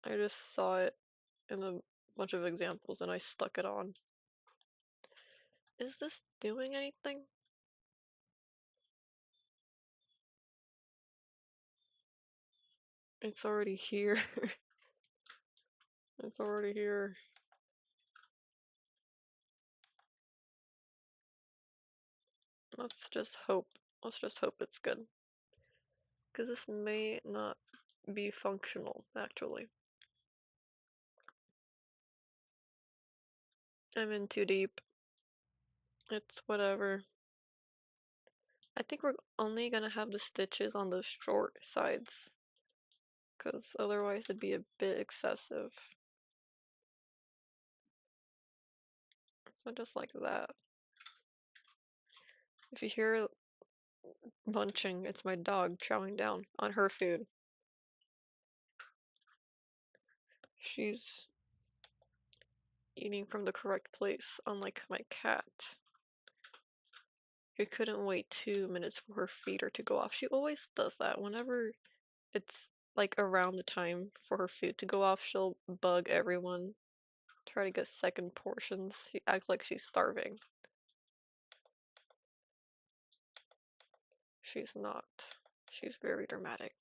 I just saw it in a bunch of examples and I stuck it on. Is this doing anything? It's already here. It's already here. Let's just hope. Let's just hope it's good. Because this may not be functional, actually. I'm in too deep. It's whatever. I think we're only gonna have the stitches on the short sides. Because otherwise it'd be a bit excessive. So just like that. If you hear munching, it's my dog chowing down on her food. She's eating from the correct place, unlike my cat, who couldn't wait 2 minutes for her feeder to go off. She always does that. Whenever it's like around the time for her food to go off, she'll bug everyone, try to get second portions. She act like she's starving. She's not. She's very dramatic.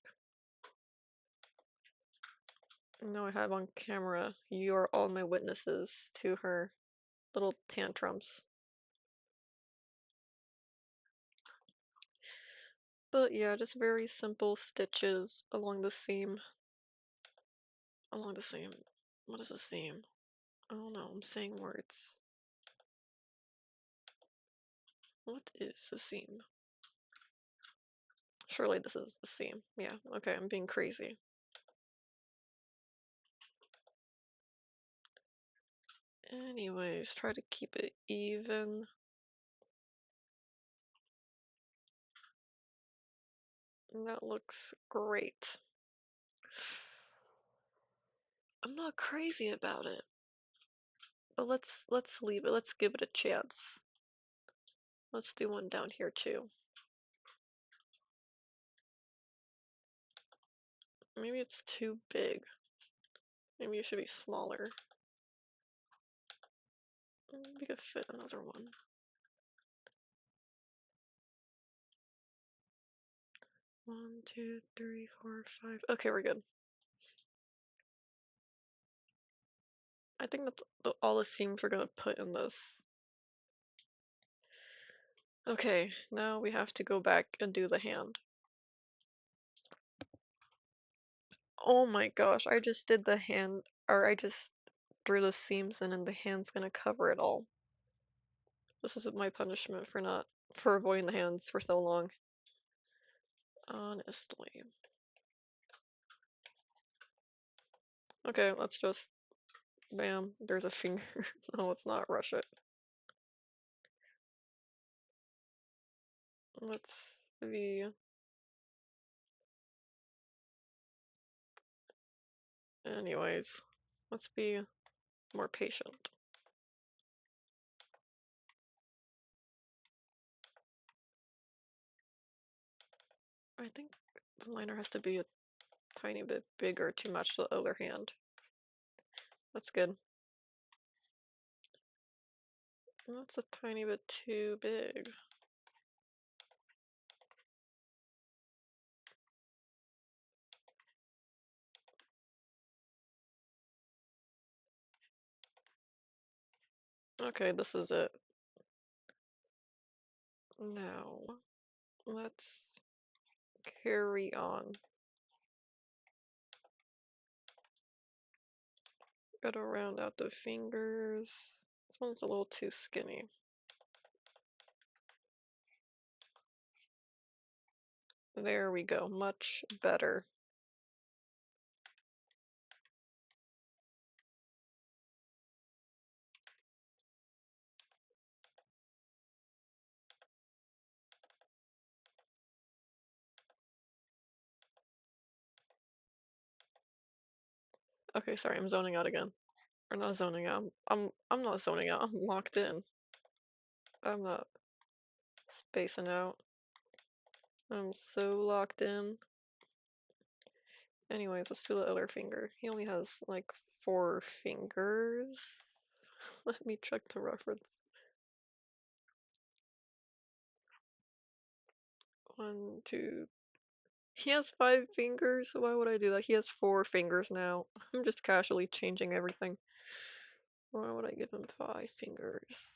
Now I have on camera, you are all my witnesses to her little tantrums. But yeah, just very simple stitches along the seam. Along the seam. What is a seam? I don't know, I'm saying words. What is a seam? Surely this is the seam. Yeah, okay, I'm being crazy. Anyways, try to keep it even. And that looks great. I'm not crazy about it. But let's leave it. Let's give it a chance. Let's do one down here too. Maybe it's too big. Maybe it should be smaller. We could fit another one. 1, 2, 3, 4, 5. Okay, we're good. I think that's all the seams we're gonna put in this. Okay, now we have to go back and do the hand. Oh my gosh, I just did the hand, or I just drew the seams in and the hand's gonna cover it all. This is my punishment for avoiding the hands for so long. Honestly. Okay, let's just, bam, there's a finger. No, let's not rush it. Let's be, anyways, let's be more patient. I think the liner has to be a tiny bit bigger to match the other hand. That's good. That's a tiny bit too big. Okay, this is it. Now, let's carry on. Gotta round out the fingers. This one's a little too skinny. There we go, much better. Okay, sorry, I'm zoning out again. Or not zoning out. I'm not zoning out. I'm locked in. I'm not spacing out. I'm so locked in. Anyways, let's do the other finger. He only has like 4 fingers. Let me check the reference. 1, 2. He has 5 fingers. Why would I do that? He has 4 fingers now. I'm just casually changing everything. Why would I give him 5 fingers?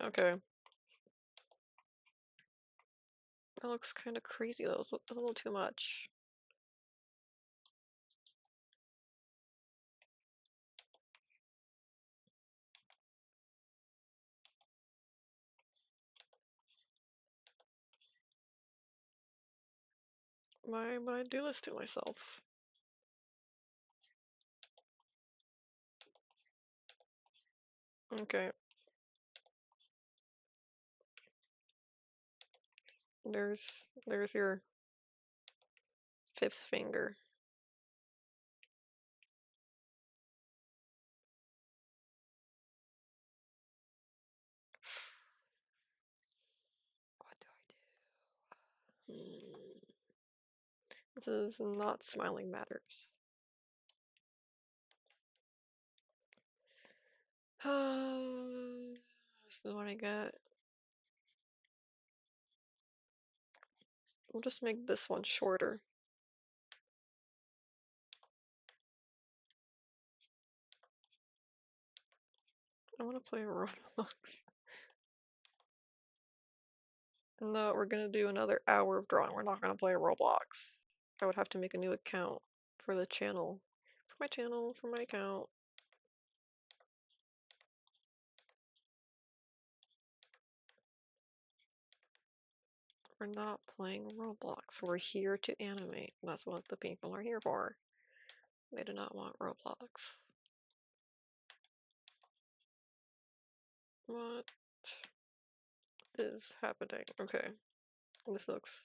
Okay. That looks kind of crazy though. It's a little too much. Why would I do this to myself? Okay. There's your 5th finger. What do I do? This is not smiling matters. This is what I got. We'll just make this one shorter. I want to play Roblox. No, we're gonna do another hour of drawing. We're not gonna play Roblox. I would have to make a new account for the channel. For my channel, for my account. We're not playing Roblox. We're here to animate. That's what the people are here for. They do not want Roblox. What is happening? Okay. This looks...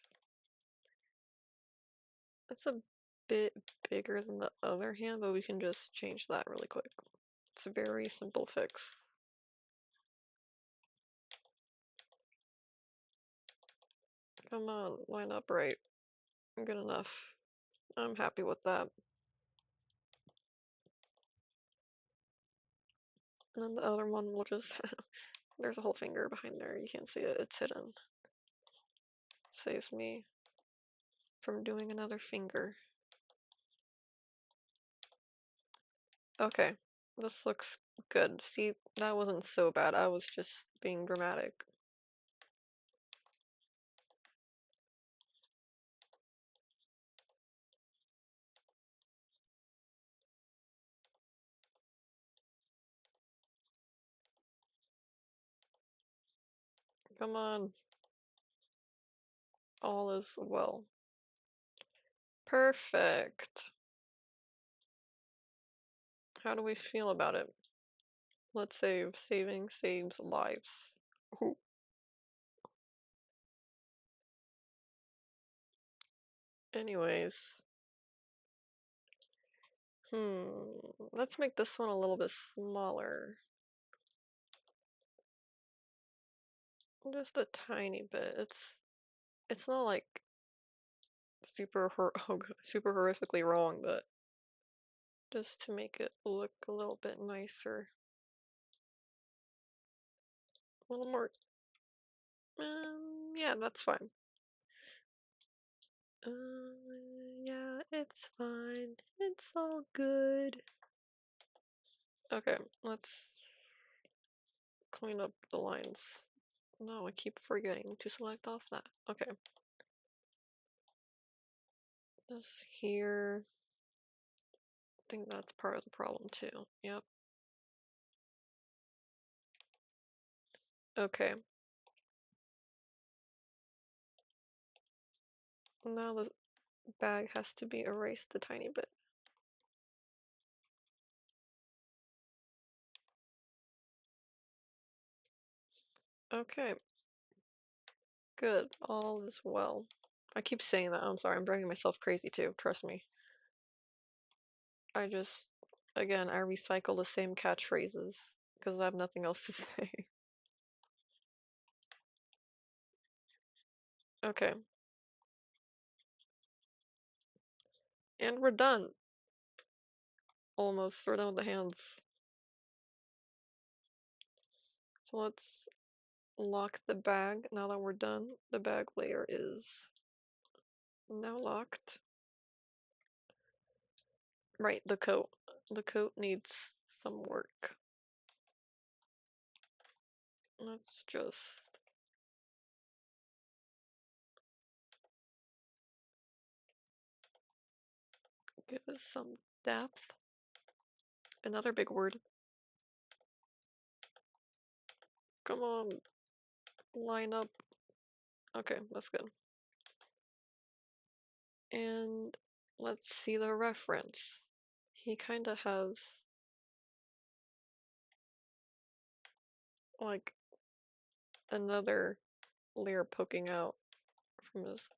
It's a bit bigger than the other hand, but we can just change that really quick. It's a very simple fix. Come on, line up right. Good enough. I'm happy with that. And then the other one will just... There's a whole finger behind there. You can't see it. It's hidden. Saves me from doing another finger. Okay. This looks good. See, that wasn't so bad. I was just being dramatic. Come on. All is well. Perfect. How do we feel about it? Let's save. Saving saves lives. Ooh. Anyways. Let's make this one a little bit smaller. Just a tiny bit. It's not like super horrifically wrong, but just to make it look a little bit nicer. A little more, yeah, that's fine. Yeah, it's fine. It's all good. Okay, let's clean up the lines. No, I keep forgetting to select off that. Okay. This here, I think that's part of the problem too. Yep. Okay. Now the bag has to be erased a tiny bit. Okay. Good. All is well. I keep saying that. I'm sorry. I'm driving myself crazy too. Trust me. I just, again, I recycle the same catchphrases because I have nothing else to say. Okay. And we're done. Almost. We're done with the hands. So let's lock the bag. Now that we're done, the bag layer is now locked. Right, the coat. The coat needs some work. Let's just give it some depth. Another big word. Come on, line up. Okay, that's good. And let's see the reference. He kind of has like another layer poking out from his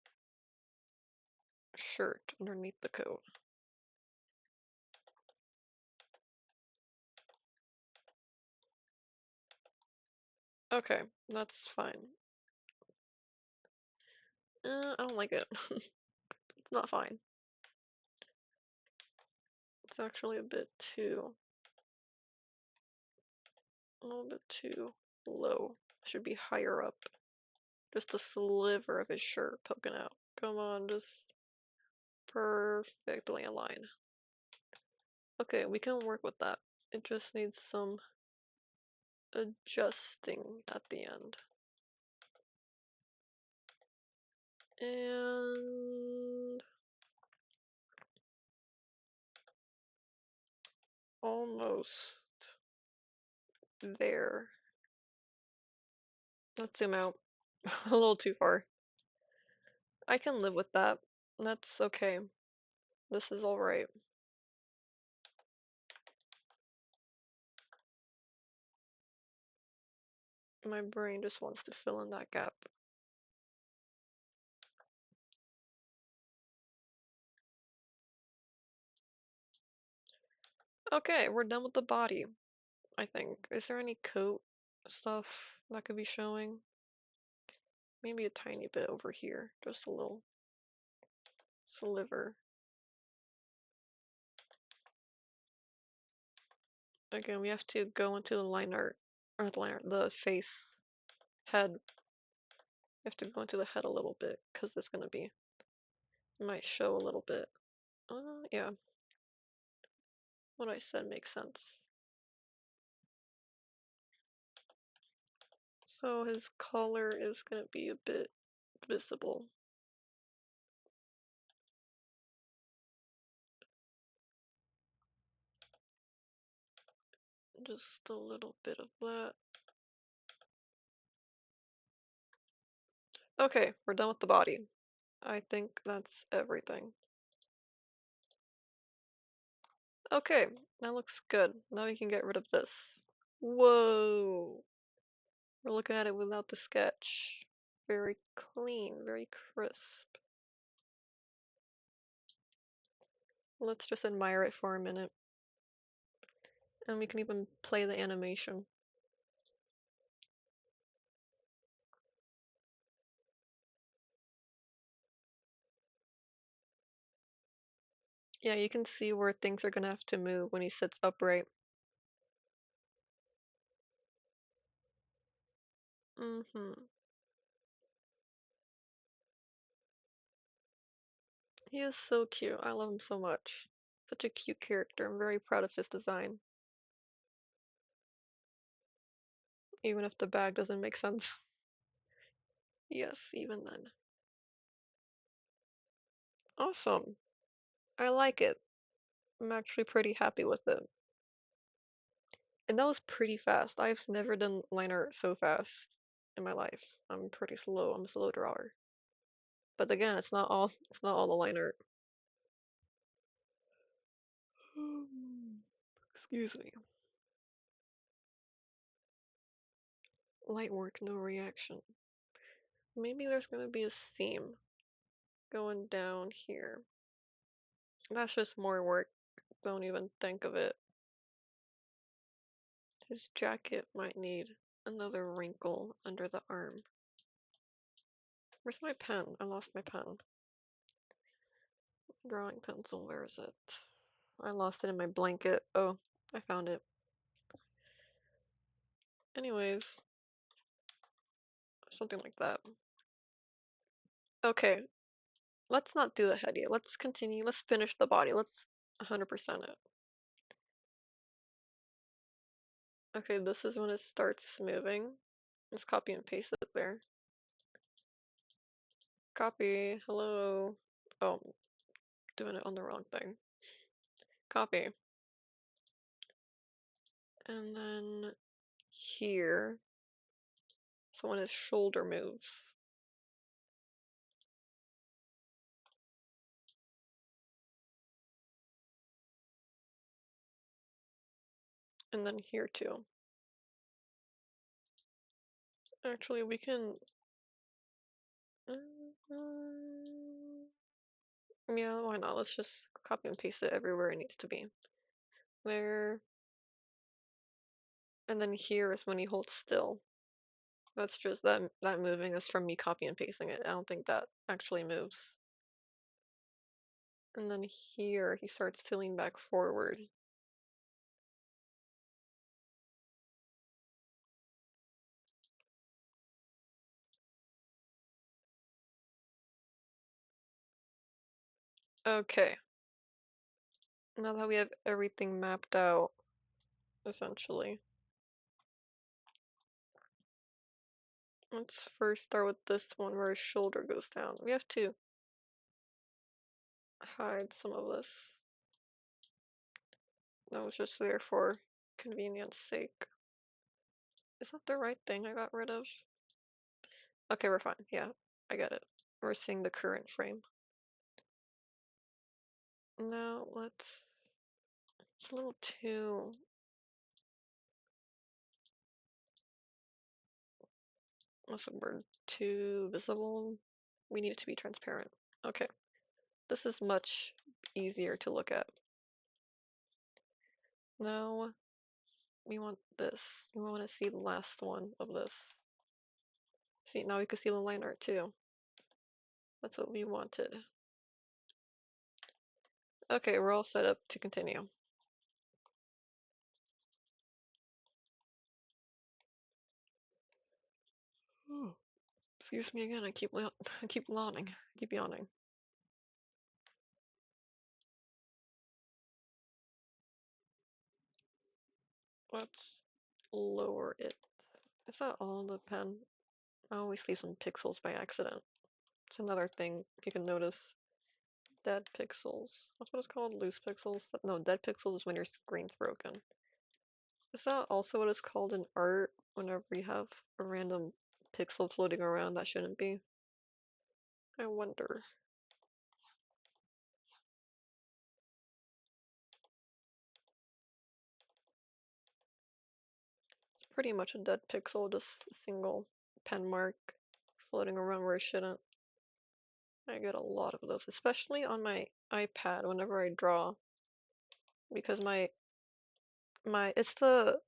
shirt underneath the coat. Okay, that's fine. I don't like it. It's not fine. It's actually a little bit too low. Should be higher up. Just a sliver of his shirt poking out. Come on, just perfectly aligned. Okay, we can work with that. It just needs some adjusting at the end. And almost there. Let's zoom out. A little too far. I can live with that. That's okay. This is alright. My brain just wants to fill in that gap. Okay, we're done with the body, I think. Is there any coat stuff that could be showing? Maybe a tiny bit over here. Just a little sliver. Again, we have to go into the line art, or the face, head. We have to go into the head a little bit, because it's gonna be, might show a little bit. Yeah. What I said makes sense. So his collar is gonna be a bit visible. Just a little bit of that. Okay, we're done with the body. I think that's everything. Okay, that looks good. Now we can get rid of this. Whoa! We're looking at it without the sketch. Very clean, very crisp. Let's just admire it for a minute. And we can even play the animation. Yeah, you can see where things are gonna have to move when he sits upright. Mm-hmm. He is so cute. I love him so much. Such a cute character. I'm very proud of his design, even if the bag doesn't make sense. Yes, even then. Awesome. I like it. I'm actually pretty happy with it. And that was pretty fast. I've never done line art so fast in my life. I'm pretty slow. I'm a slow drawer. But again, it's not all the line art. Excuse me. Light work, no reaction. Maybe there's gonna be a theme going down here. That's just more work. Don't even think of it. His jacket might need another wrinkle under the arm. Where's my pen? I lost my pen. Drawing pencil, where is it? I lost it in my blanket. Oh, I found it. Anyways, something like that. Okay, let's not do the head yet. Let's continue. Let's finish the body. Let's 100% it. Okay, this is when it starts moving. Let's copy and paste it there. Copy. Hello. Oh, doing it on the wrong thing. Copy. And then here. So when his shoulder moves. And then here too. Actually, we can. Yeah, why not? Let's just copy and paste it everywhere it needs to be. There. And then here is when he holds still. That's just that moving is from me copy and pasting it. I don't think that actually moves. And then here he starts to lean back forward. Okay. Now that we have everything mapped out, essentially. Let's first start with this one where his shoulder goes down. We have to hide some of this. That was just there for convenience sake. Is that the right thing I got rid of? Okay, we're fine. Yeah, I get it. We're seeing the current frame. Now let's. It's a little too. What's the word? Too visible. We need it to be transparent. Okay, this is much easier to look at. Now we want this. We want to see the last one of this. See, now we can see the line art too. That's what we wanted. Okay, we're all set up to continue. Oh, excuse me again. I keep I keep yawning. I keep yawning. Let's lower it. Is that all the pen? I always leave some pixels by accident. It's another thing you can notice. Dead pixels. That's what it's called? Loose pixels? No, dead pixels is when your screen's broken. Is that also what it's called in art whenever you have a random pixel floating around that shouldn't be? I wonder. It's pretty much a dead pixel, just a single pen mark floating around where it shouldn't. I get a lot of those, especially on my iPad whenever I draw, because my it's the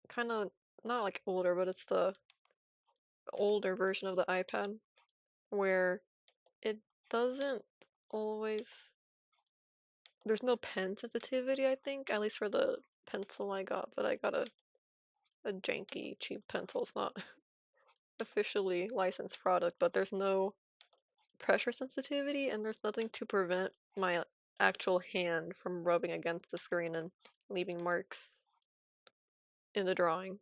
kind of not like older, but it's the older version of the iPad where it doesn't always there's no pen sensitivity, I think, at least for the pencil I got, but I got a janky, cheap pencil. It's not officially licensed product, but there's no pressure sensitivity and there's nothing to prevent my actual hand from rubbing against the screen and leaving marks in the drawing.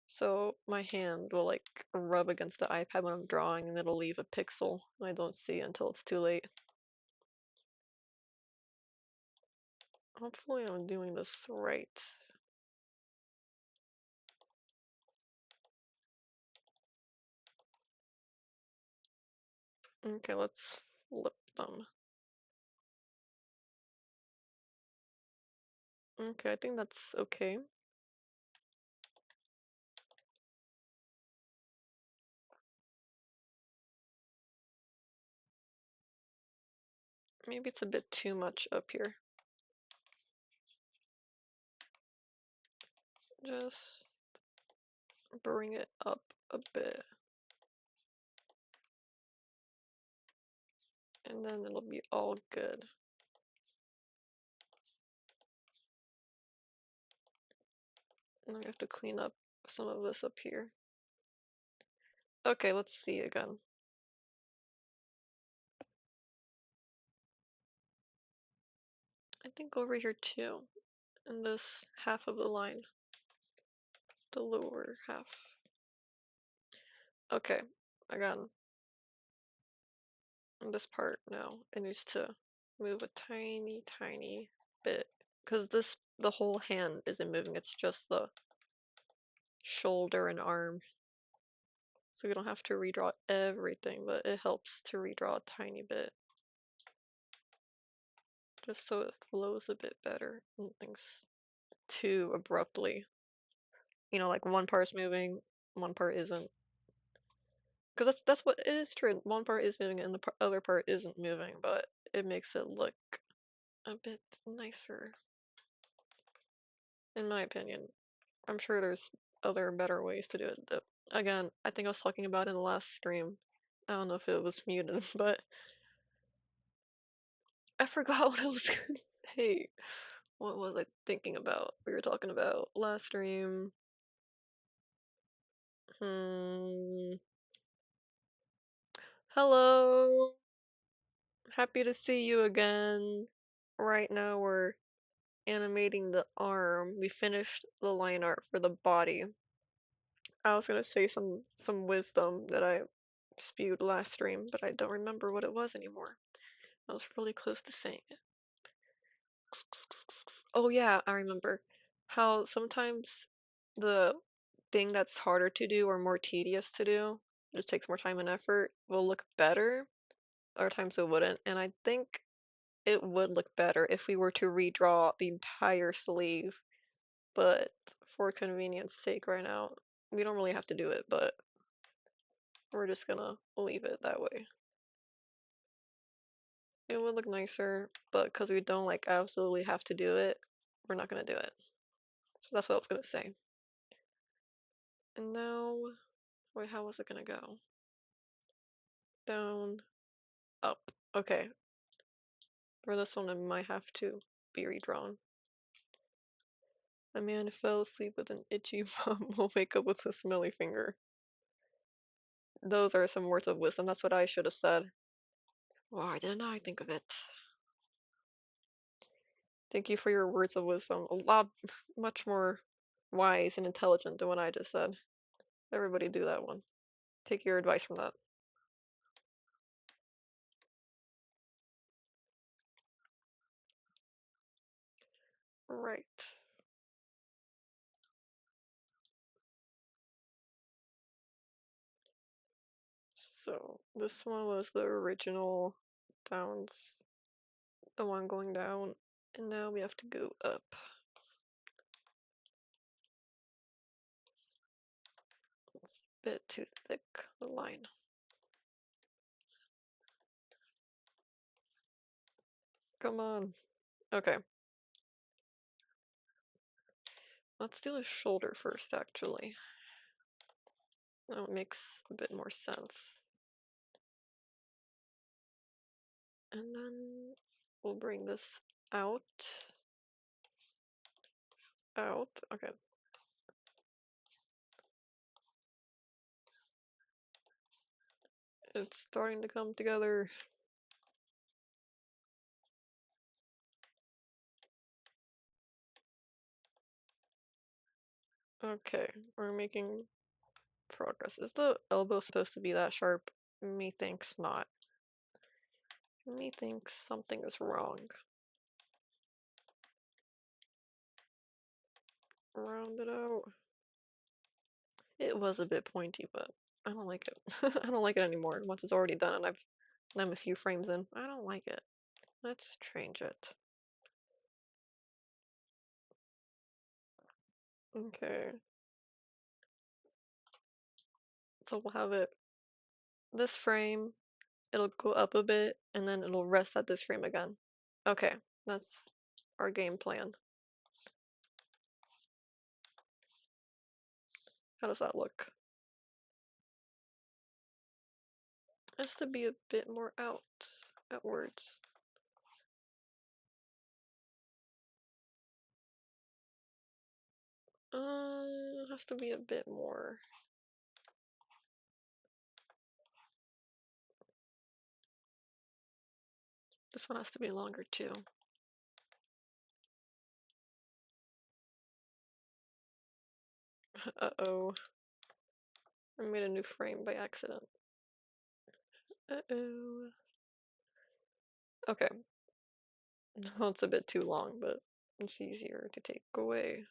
So my hand will like rub against the iPad when I'm drawing and it'll leave a pixel and I don't see it until it's too late. Hopefully I'm doing this right. Okay, let's flip them. Okay, I think that's okay. Maybe it's a bit too much up here. Just bring it up a bit. And then it'll be all good. And I have to clean up some of this up here. Okay, let's see again. I think over here too, in this half of the line, the lower half. Okay, again, in this part now, it needs to move a tiny, tiny bit, because the whole hand isn't moving, it's just the shoulder and arm. So we don't have to redraw everything, but it helps to redraw a tiny bit. Just so it flows a bit better and things too abruptly. You know, like one part's moving, one part isn't. Because that's what it is true. One part is moving and the other part isn't moving, but it makes it look a bit nicer, in my opinion. I'm sure there's other better ways to do it. Again, I think I was talking about in the last stream. I don't know if it was muted, but I forgot what I was gonna say. What was I thinking about? We were talking about last stream. Hmm. Hello. Happy to see you again. Right now we're animating the arm. We finished the line art for the body. I was gonna say some wisdom that I spewed last stream, but I don't remember what it was anymore. I was really close to saying it. Oh yeah, I remember. How sometimes the thing that's harder to do or more tedious to do, just takes more time and effort, will look better. Other times it wouldn't. And I think it would look better if we were to redraw the entire sleeve. But for convenience sake right now, we don't really have to do it, but we're just gonna leave it that way. It would look nicer, but because we don't like absolutely have to do it, we're not gonna do it. So that's what I was gonna say. And now, wait, how was it gonna go? Down, up. Okay. For this one, it might have to be redrawn. A man fell asleep with an itchy bum will wake up with a smelly finger. Those are some words of wisdom. That's what I should have said. Why didn't I think of it? Thank you for your words of wisdom. A lot, much more wise and intelligent than what I just said. Everybody do that one. Take your advice from that. Right. So this one was the original downs, the one going down, and now we have to go up. It's a bit too thick, the line. Come on. Okay. Let's do the shoulder first, actually. That makes a bit more sense. And then We'll bring this out. Out. Okay. It's starting to come together. Okay, we're making progress. Is the elbow supposed to be that sharp? Methinks not. Methinks something is wrong. Round it out. It was a bit pointy, but I don't like it. I don't like it anymore. Once it's already done and I'm a few frames in. I don't like it. Let's change it. Okay. So we'll have it this frame, it'll go up a bit, and then it'll rest at this frame again. Okay, that's our game plan. How does that look? It has to be a bit more outwards. It has to be a bit more. This one has to be longer too. Uh-oh. I made a new frame by accident. Uh-oh. Okay. Now it's a bit too long, but it's easier to take away.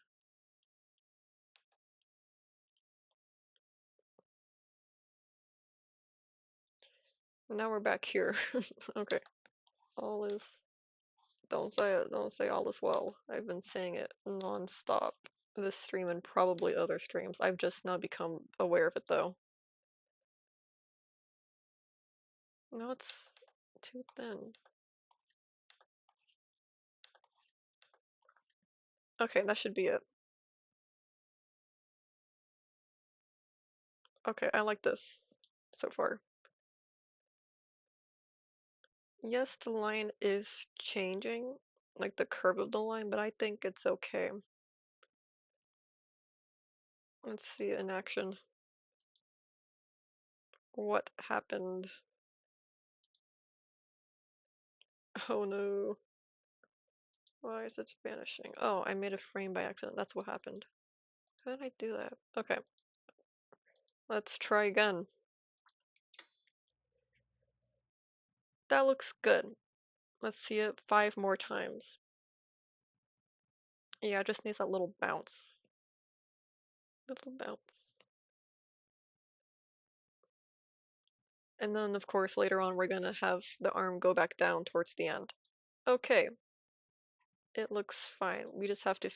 Now we're back here. Okay. All is don't say it, don't say all is well. I've been saying it non-stop this stream and probably other streams. I've just now become aware of it though. No, it's too thin. Okay, that should be it. Okay, I like this so far. Yes, the line is changing, like the curve of the line, but I think it's okay. Let's see it in action. What happened? Oh no. Why is it vanishing? Oh, I made a frame by accident. That's what happened. How did I do that? Okay. Let's try again. That looks good. Let's see it 5 more times. Yeah, it just needs that little bounce. Little bounce. And then, of course, later on we're gonna have the arm go back down towards the end. Okay. It looks fine. We just have to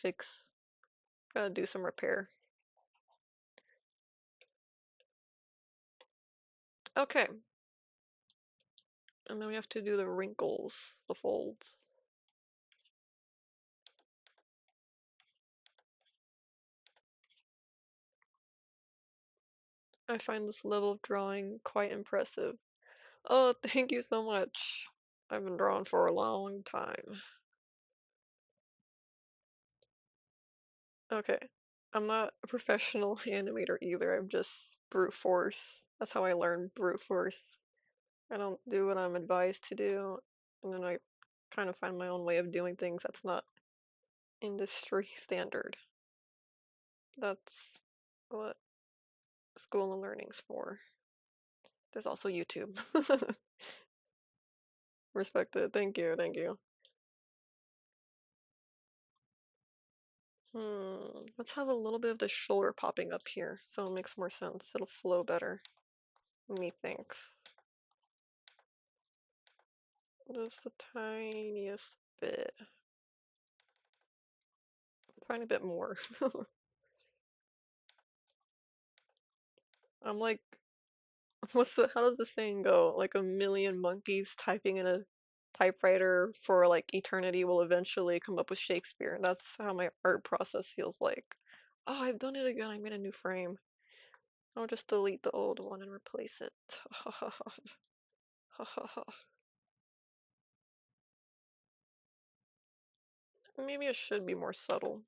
gotta do some repair. Okay. And then we have to do the wrinkles, the folds. I find this level of drawing quite impressive. Oh, thank you so much. I've been drawing for a long time. Okay. I'm not a professional animator either. I'm just brute force. That's how I learned brute force. I don't do what I'm advised to do, and then I kind of find my own way of doing things that's not industry standard. That's what school and learning's for. There's also YouTube. Respect it. Thank you, thank you. Let's have a little bit of the shoulder popping up here so it makes more sense. It'll flow better. Methinks. Just the tiniest bit. Tiny bit more. I'm like, how does the saying go? Like a million monkeys typing in a typewriter for like eternity will eventually come up with Shakespeare. That's how my art process feels like. Oh, I've done it again. I made a new frame. I'll just delete the old one and replace it. Maybe it should be more subtle.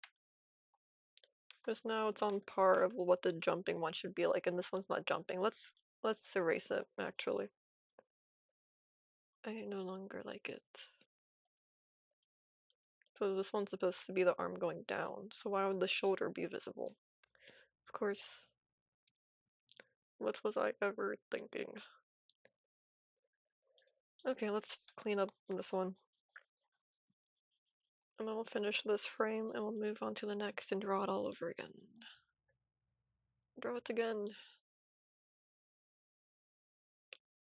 Because now it's on par of what the jumping one should be like, and this one's not jumping. Let's erase it, actually. I no longer like it. So this one's supposed to be the arm going down, so why would the shoulder be visible? Of course, what was I ever thinking? Okay, let's clean up this one. And then we'll finish this frame and we'll move on to the next and draw it all over again. Draw it again.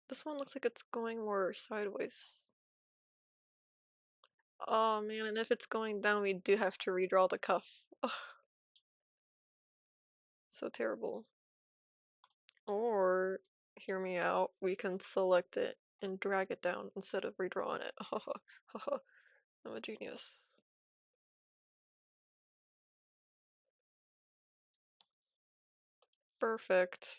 This one looks like it's going more sideways. Oh man, and if it's going down, we do have to redraw the cuff. Ugh, so terrible. Or, hear me out, we can select it and drag it down instead of redrawing it. Haha, haha, I'm a genius. Perfect.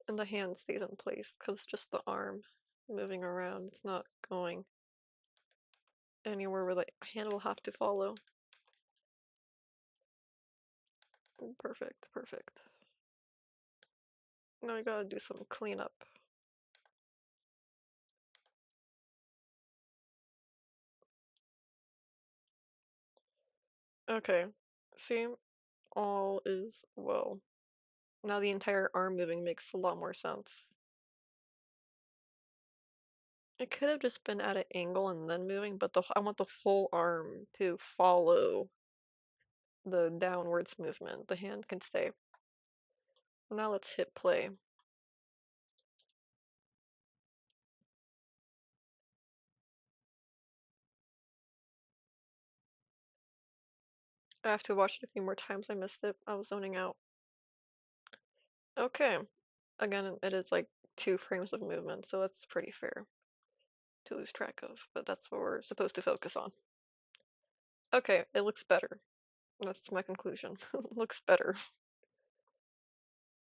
And the hand stays in place because it's just the arm moving around. It's not going anywhere where the hand will have to follow. Perfect, perfect. Now I gotta do some cleanup. Okay, see, all is well. Now the entire arm moving makes a lot more sense. It could have just been at an angle and then moving, but I want the whole arm to follow the downwards movement. The hand can stay. Now let's hit play. I have to watch it a few more times. I missed it. I was zoning out. Okay. Again, it is like 2 frames of movement, so that's pretty fair to lose track of, but that's what we're supposed to focus on. Okay, it looks better. That's my conclusion. Looks better.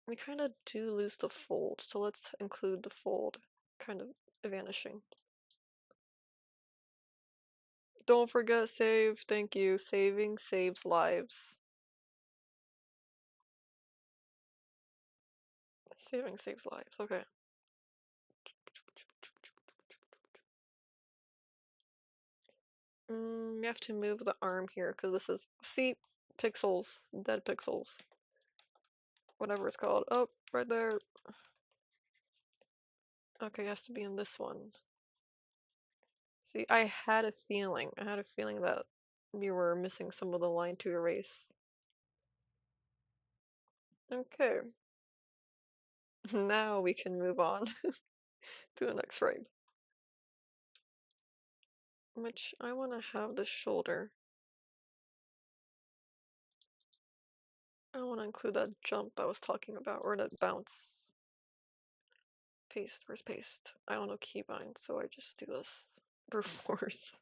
We kind of do lose the fold, so let's include the fold kind of vanishing. Don't forget save. Thank you. Saving saves lives. Saving saves lives. Okay. You have to move the arm here because this is, see, pixels, dead pixels. Whatever it's called. Oh, right there. Okay, it has to be in this one. See, I had a feeling. I had a feeling that we were missing some of the line to erase. Okay. Now we can move on to the next frame. Which I want to have the shoulder. I want to include that jump I was talking about, or that bounce. Paste, where's paste? I don't know keybind, so I just do this. Brute force.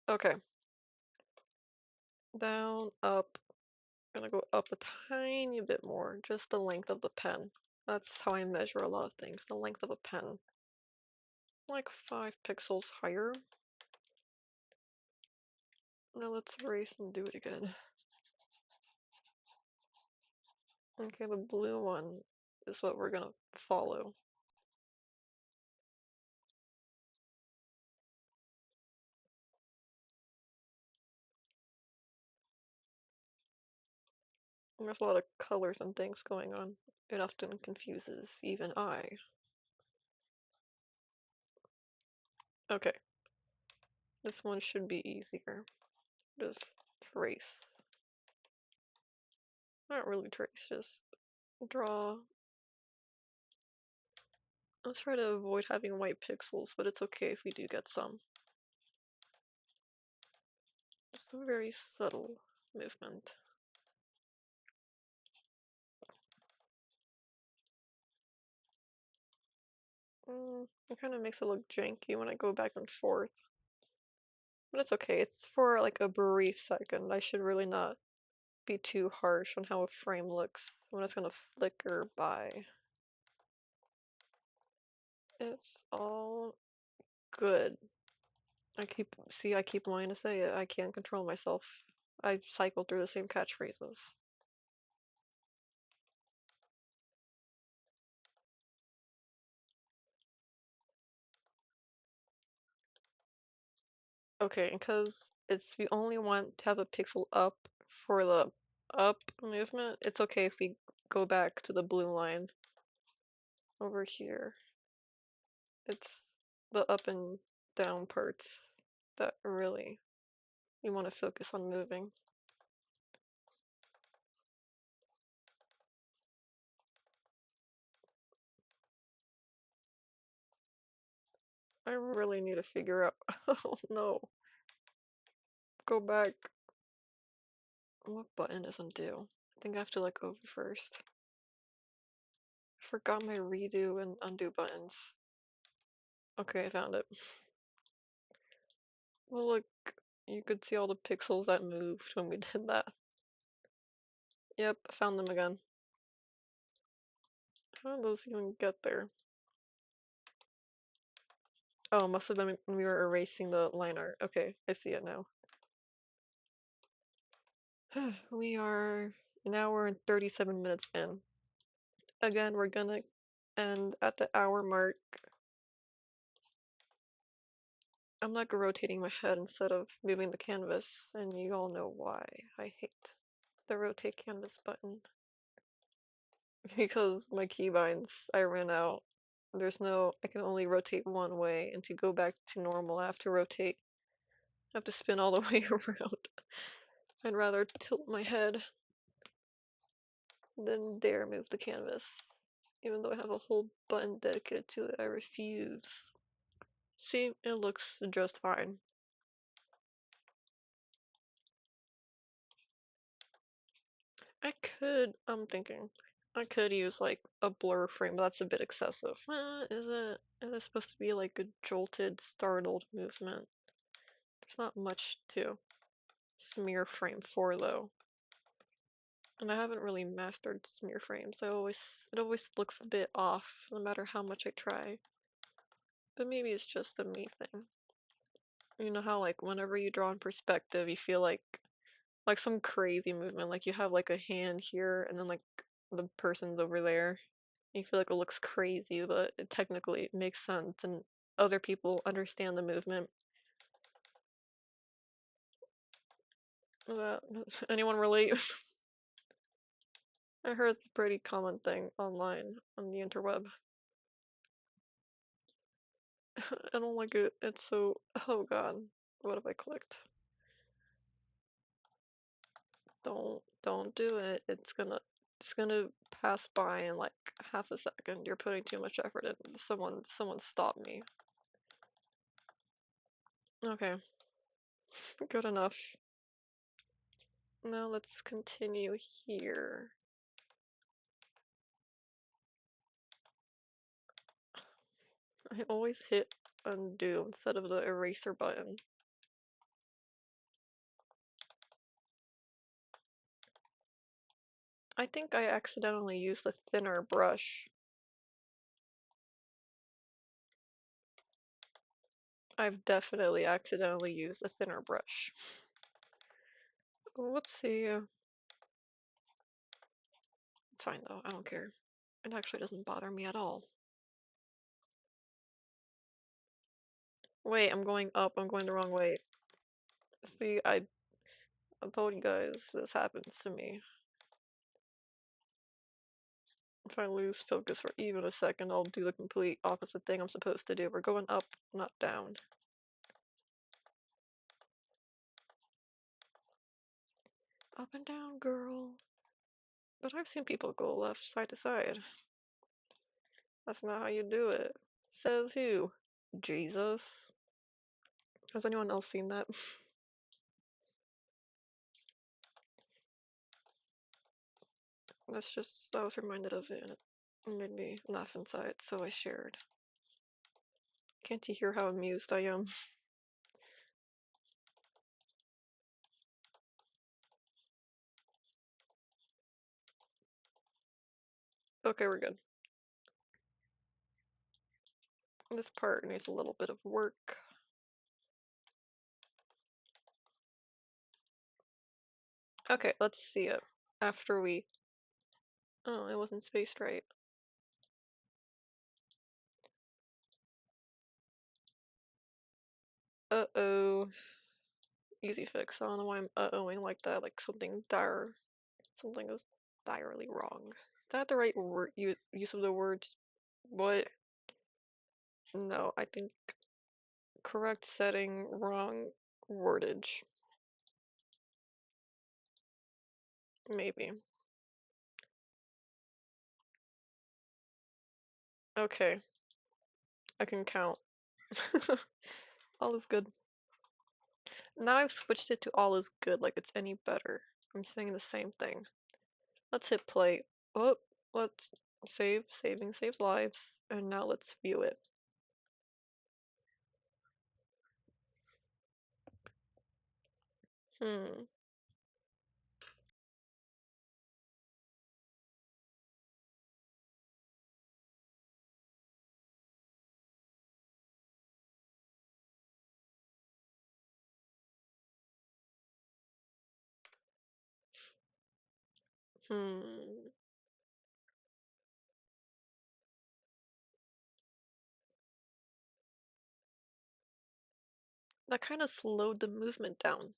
Okay. Down, up. I'm gonna go up a tiny bit more, just the length of the pen. That's how I measure a lot of things, the length of a pen. Like 5 pixels higher. Now let's erase and do it again. Okay, the blue one is what we're gonna follow. There's a lot of colors and things going on. It often confuses even I. Okay. This one should be easier. Just trace. Not really trace, just draw. I'll try to avoid having white pixels, but it's okay if we do get some. It's a very subtle movement. It kind of makes it look janky when I go back and forth. But it's okay, it's for like a brief second. I should really not be too harsh on how a frame looks when it's gonna flicker by. It's all good. I keep wanting to say it. I can't control myself. I cycle through the same catchphrases. Okay, because we only want to have a pixel up for the up movement. It's okay if we go back to the blue line over here. It's the up and down parts that really you want to focus on moving. I really need to figure out. Oh no. Go back. What button is undo? I think I have to let go first. I forgot my redo and undo buttons. Okay, I found it. Well, look, you could see all the pixels that moved when we did that. Yep, I found them again. How did those even get there? Oh, must have been when we were erasing the line art. Okay, I see it now. We are now we're in 37 minutes in. Again, we're gonna end at the hour mark. I'm like rotating my head instead of moving the canvas, and you all know why I hate the rotate canvas button. Because my keybinds, I ran out. I can only rotate one way, and to go back to normal, I have to rotate. I have to spin all the way around. I'd rather tilt my head than dare move the canvas. Even though I have a whole button dedicated to it, I refuse. See, it looks just fine. I'm thinking, I could use like a blur frame, but that's a bit excessive. Is it supposed to be like a jolted, startled movement? There's not much to smear frame for though. And I haven't really mastered smear frames. It always looks a bit off, no matter how much I try. But maybe it's just a me thing. You know how like whenever you draw in perspective, you feel like some crazy movement, like you have like a hand here and then like the person's over there. You feel like it looks crazy, but it technically makes sense and other people understand the movement. That anyone relate? I heard it's a pretty common thing online on the interweb. I don't like it. It's so, oh god, what have I clicked? Don't do it. It's gonna pass by in like half a second. You're putting too much effort in. Someone stop me. Okay, good enough. Now let's continue here. I always hit undo instead of the eraser button. I think I accidentally used the thinner brush. I've definitely accidentally used a thinner brush. Whoopsie. It's fine though, I don't care. It actually doesn't bother me at all. Wait, I'm going up, I'm going the wrong way. See, I told you guys this happens to me. If I lose focus for even a second, I'll do the complete opposite thing I'm supposed to do. We're going up, not down. Up and down, girl. But I've seen people go left side to side. That's not how you do it. Says who? Jesus. Has anyone else seen that? I was reminded of it and it made me laugh inside, so I shared. Can't you hear how amused I am? Okay, we're good. This part needs a little bit of work. Okay, let's see it after we. Oh, it wasn't spaced right. Uh-oh. Easy fix. I don't know why I'm uh-ohing like that, like something is direly wrong. Is that the right word use of the words? What? No, I think correct setting, wrong wordage. Maybe. Okay, I can count. All is good. Now I've switched it to all is good, like it's any better. I'm saying the same thing. Let's hit play. Oh, let's save. Saving saves lives. And now let's view it. Hmm. Hmm. That kind of slowed the movement down.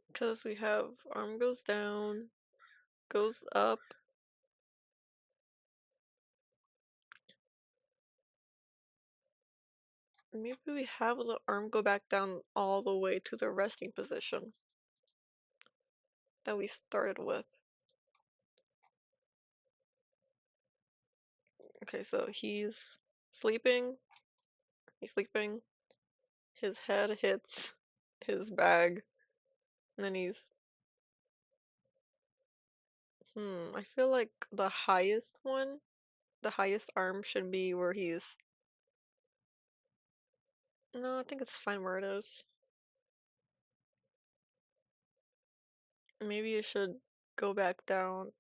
Because we have arm goes down, goes up. Maybe we have the arm go back down all the way to the resting position that we started with. Okay, so sleeping. He's sleeping. His head hits his bag. And then I feel like the highest arm should be where he's. No, I think it's fine where it is. Maybe it should go back down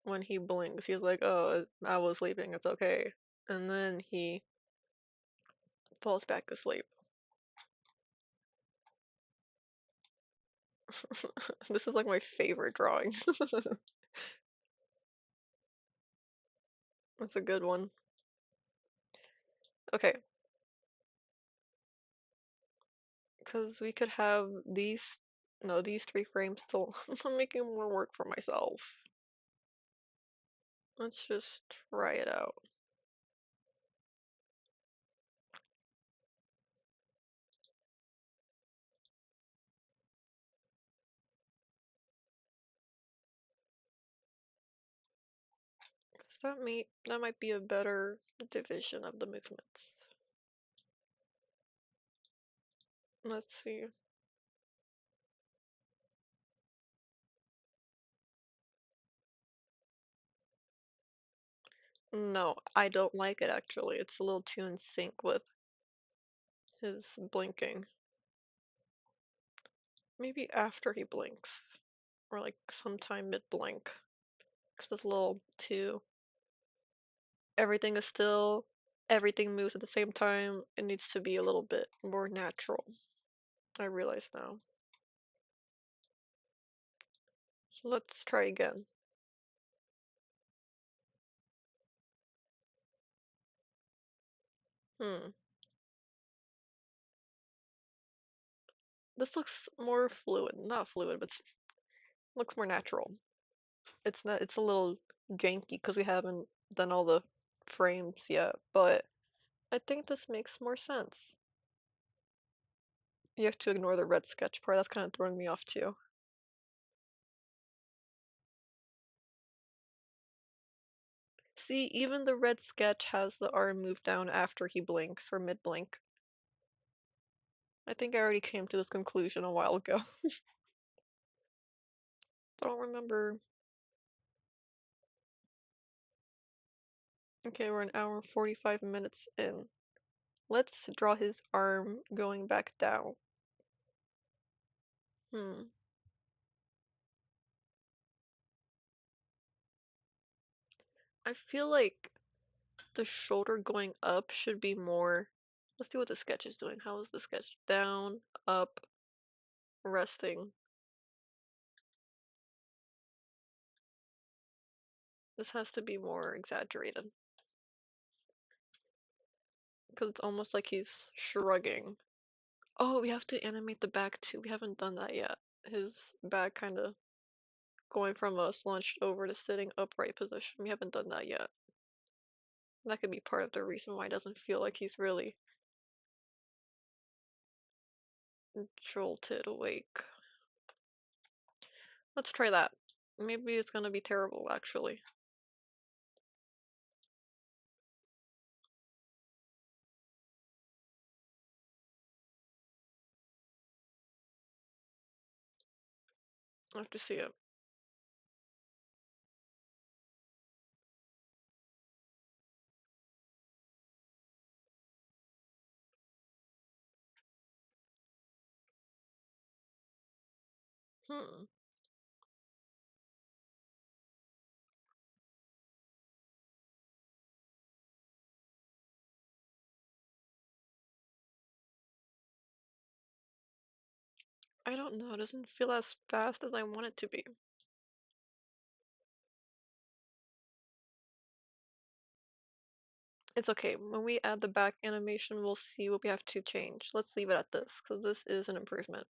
when he blinks. He's like, oh, I was sleeping, it's okay. And then he falls back asleep. This is like my favorite drawing. That's a good one. Okay, because we could have these three frames still. I'm making more work for myself. Let's just try it out. Because that might be a better division of the movements. Let's see. No, I don't like it actually. It's a little too in sync with his blinking. Maybe after he blinks. Or like sometime mid-blink. Because it's a little too. Everything is still. Everything moves at the same time. It needs to be a little bit more natural. I realize now. So let's try again. Hmm. This looks more fluid. Not fluid, but looks more natural. It's not. It's a little janky because we haven't done all the frames yet, but I think this makes more sense. You have to ignore the red sketch part. That's kind of throwing me off too. See, even the red sketch has the arm move down after he blinks or mid blink. I think I already came to this conclusion a while ago. I don't remember. Okay, we're an hour and 45 minutes in. Let's draw his arm going back down. Hmm. I feel like the shoulder going up should be more Let's see what the sketch is doing. How is the sketch? Down, up, resting. This has to be more exaggerated. Because it's almost like he's shrugging. Oh, we have to animate the back too. We haven't done that yet. His back kind of going from a slunched over to sitting upright position. We haven't done that yet. That could be part of the reason why it doesn't feel like he's really jolted awake. Let's try that. Maybe it's gonna be terrible, actually. I have to see it. Hmm. I don't know. It doesn't feel as fast as I want it to be. It's okay. When we add the back animation, we'll see what we have to change. Let's leave it at this, because this is an improvement.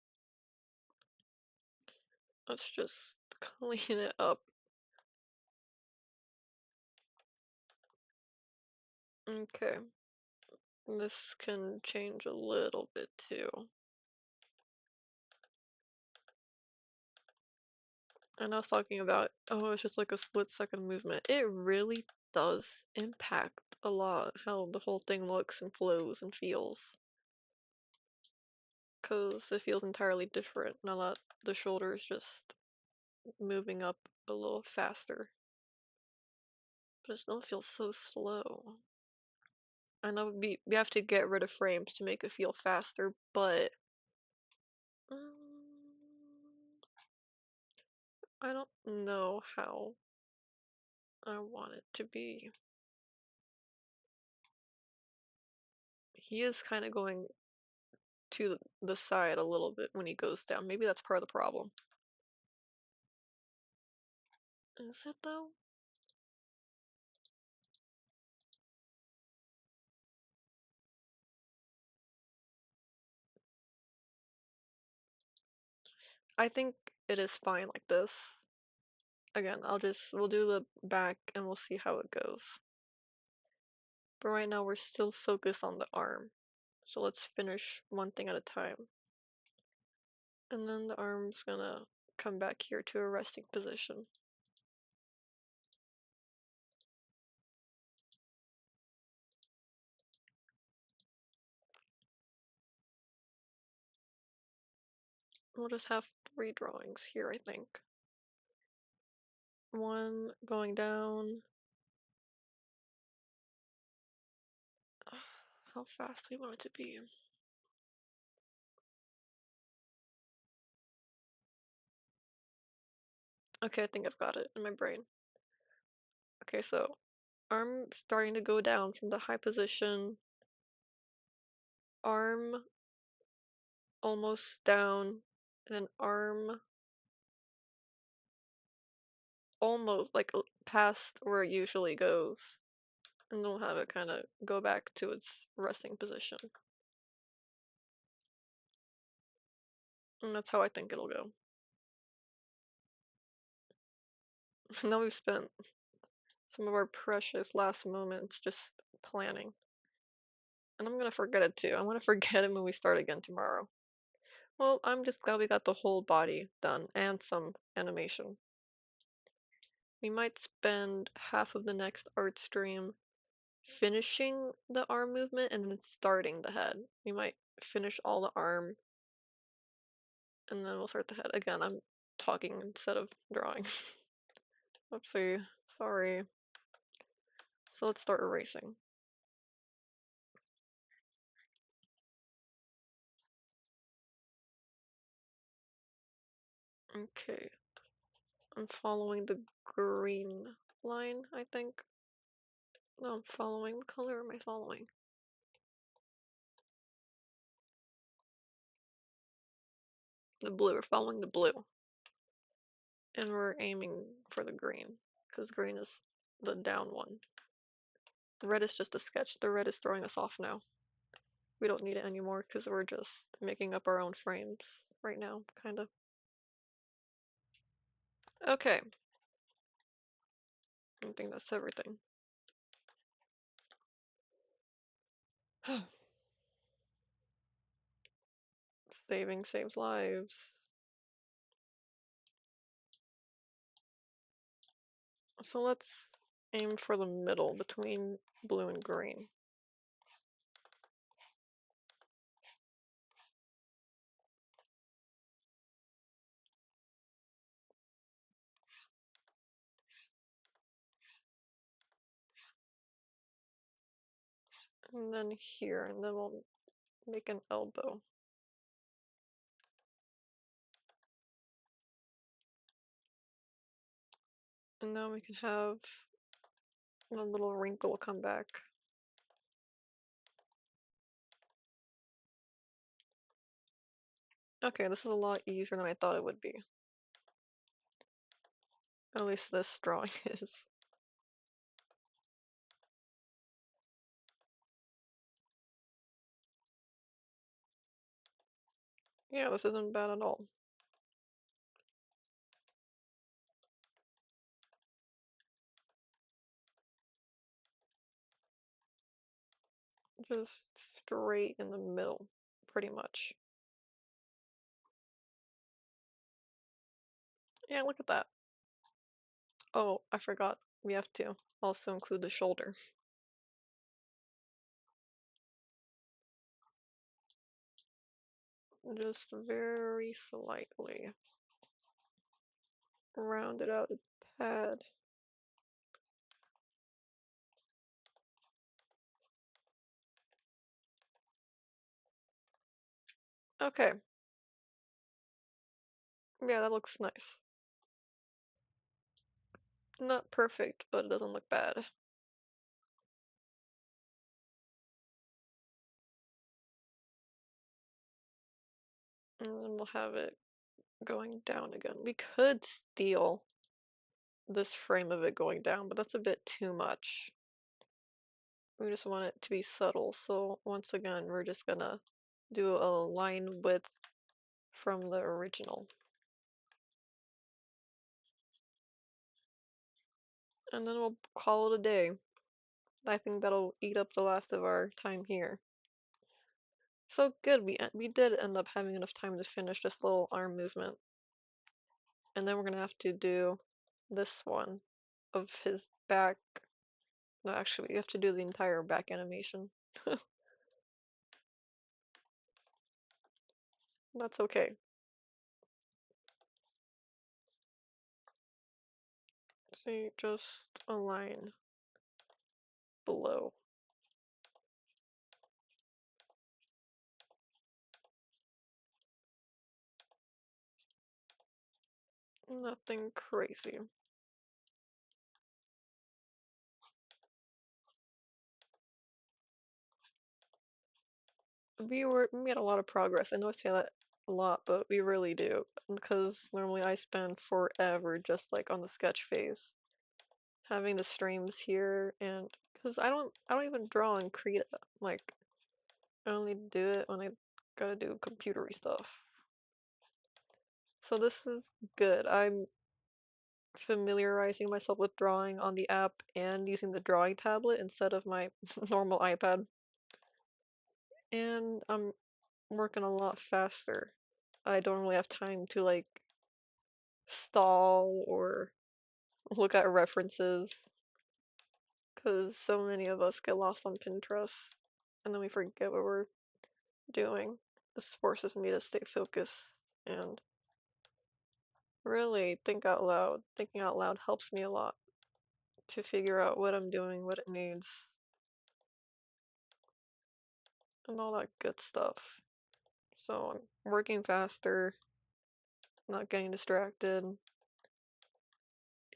Let's just clean it up. Okay. This can change a little bit too. And I was talking about, oh, it's just like a split-second movement. It really does impact a lot how the whole thing looks and flows and feels. Because it feels entirely different now that the shoulder is just moving up a little faster. But it still feels so slow. I know we have to get rid of frames to make it feel faster, but I don't know how I want it to be. He is kind of going to the side a little bit when he goes down. Maybe that's part of the problem. Is it though? I think it is fine like this. Again, we'll do the back and we'll see how it goes. But right now we're still focused on the arm. So let's finish one thing at a time. And then the arm's gonna come back here to a resting position. We'll just have 3 drawings here, I think. One going down. How fast we want it to be. Okay, I think I've got it in my brain. Okay, so arm starting to go down from the high position. Arm almost down. And then arm almost like past where it usually goes. And we'll have it kind of go back to its resting position. And that's how I think it'll go. Now we've spent some of our precious last moments just planning. And I'm gonna forget it too. I'm gonna forget it when we start again tomorrow. Well, I'm just glad we got the whole body done and some animation. We might spend half of the next art stream finishing the arm movement and then starting the head. We might finish all the arm and then we'll start the head. Again, I'm talking instead of drawing. Oopsie, sorry. So let's start erasing. Okay. I'm following the green line, I think. No, I'm following. What color am I following? The blue, we're following the blue. And we're aiming for the green, because green is the down one. Red is just a sketch. The red is throwing us off now. We don't need it anymore because we're just making up our own frames right now, kind of. Okay. I think that's everything. Saving saves lives. So let's aim for the middle between blue and green. And then here, and then we'll make an elbow. And now we can have a little wrinkle come back. Okay, this is a lot easier than I thought it would be. At least this drawing is. Yeah, this isn't bad at all. Just straight in the middle, pretty much. Yeah, look at that. Oh, I forgot. We have to also include the shoulder. Just very slightly. Round it out a tad. Okay. Yeah, that looks nice. Not perfect, but it doesn't look bad. And then we'll have it going down again. We could steal this frame of it going down, but that's a bit too much. We just want it to be subtle, so once again, we're just gonna do a line width from the original. And then we'll call it a day. I think that'll eat up the last of our time here. So good, we did end up having enough time to finish this little arm movement. And then we're gonna have to do this one of his back. No, actually, we have to do the entire back animation. That's okay. See, just a line below. Nothing crazy. We made a lot of progress. I know I say that a lot, but we really do. Because normally I spend forever just like on the sketch phase. Having the streams here and because I don't even draw in Krita. Like I only do it when I gotta do computery stuff. So this is good. I'm familiarizing myself with drawing on the app and using the drawing tablet instead of my normal iPad. And I'm working a lot faster. I don't really have time to like stall or look at references because so many of us get lost on Pinterest and then we forget what we're doing. This forces me to stay focused and really think out loud. Thinking out loud helps me a lot to figure out what I'm doing, what it needs, and all that good stuff. So I'm working faster, not getting distracted,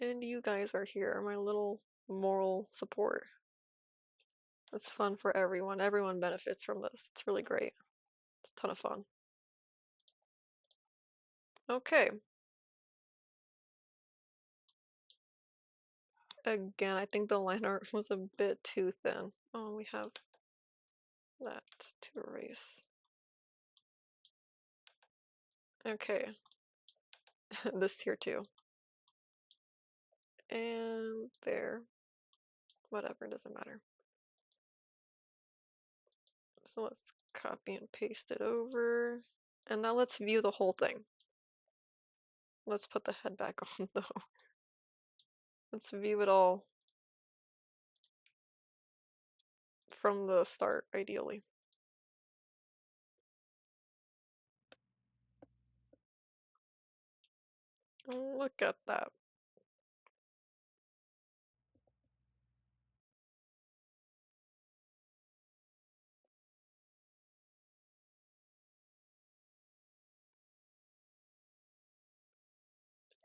and you guys are here, my little moral support. It's fun for everyone. Everyone benefits from this. It's really great. It's a ton of fun. Okay. Again, I think the line art was a bit too thin. Oh, we have that to erase. Okay. This here too. And there. Whatever, doesn't matter. So let's copy and paste it over. And now let's view the whole thing. Let's put the head back on though. Let's view it all from the start, ideally. Look at that.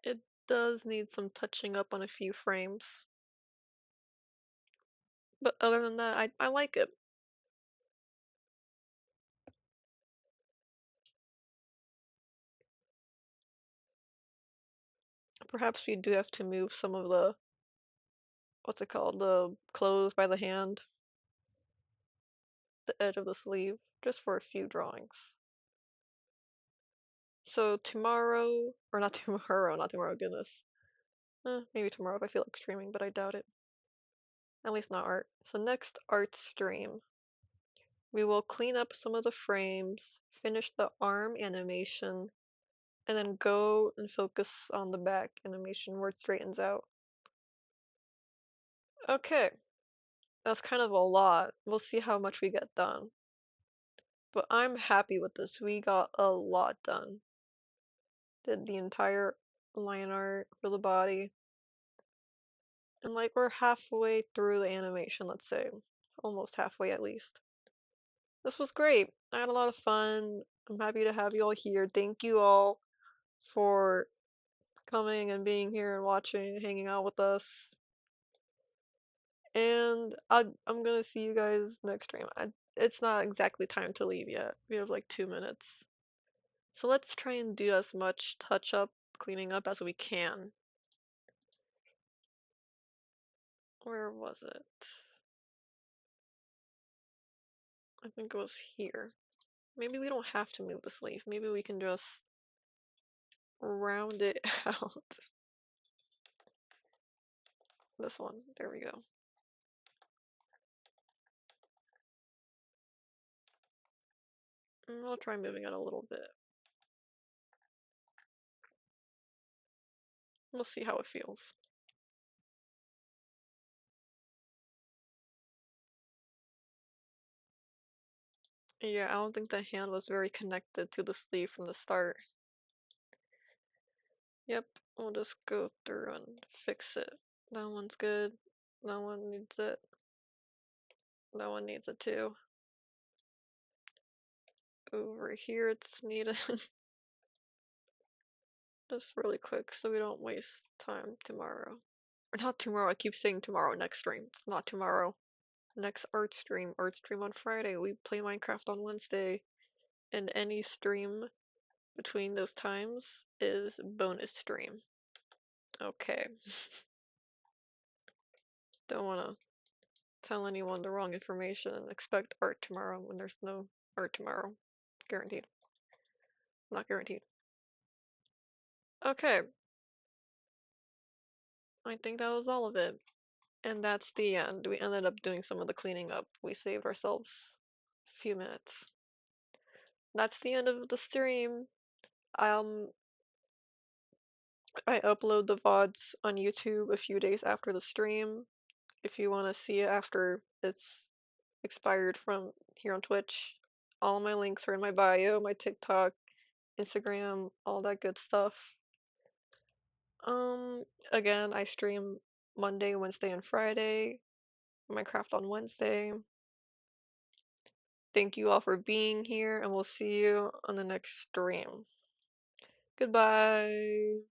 It does need some touching up on a few frames. But other than that, I like it. Perhaps we do have to move some of the, what's it called, the clothes by the hand, the edge of the sleeve, just for a few drawings. So tomorrow, or not tomorrow, not tomorrow, goodness. Maybe tomorrow if I feel like streaming, but I doubt it. At least not art. So next art stream, we will clean up some of the frames, finish the arm animation, and then go and focus on the back animation where it straightens out. Okay, that's kind of a lot. We'll see how much we get done. But I'm happy with this. We got a lot done. Did the entire line art for the body. And like we're halfway through the animation, let's say. Almost halfway at least. This was great. I had a lot of fun. I'm happy to have you all here. Thank you all for coming and being here and watching, hanging out with us. And I'm gonna see you guys next stream. It's not exactly time to leave yet. We have like 2 minutes. So let's try and do as much touch up, cleaning up as we can. Where was it? I think it was here. Maybe we don't have to move the sleeve. Maybe we can just round it out. This one. There we go. I'll try moving it a little bit. We'll see how it feels. Yeah, I don't think the hand was very connected to the sleeve from the start. Yep, we'll just go through and fix it. That one's good. That one needs it. That one needs it too. Over here it's needed. Just really quick so we don't waste time tomorrow. Or not tomorrow, I keep saying tomorrow, next stream. It's not tomorrow. Next art stream on Friday. We play Minecraft on Wednesday. And any stream between those times is bonus stream. Okay. Don't wanna tell anyone the wrong information and expect art tomorrow when there's no art tomorrow. Guaranteed. Not guaranteed. Okay. I think that was all of it. And that's the end. We ended up doing some of the cleaning up. We saved ourselves a few minutes. That's the end of the stream. Um, I upload the VODs on YouTube a few days after the stream. If you want to see it after it's expired from here on Twitch, all my links are in my bio, my TikTok, Instagram, all that good stuff. Again, I stream Monday, Wednesday, and Friday. Minecraft on Wednesday. Thank you all for being here, and we'll see you on the next stream. Goodbye.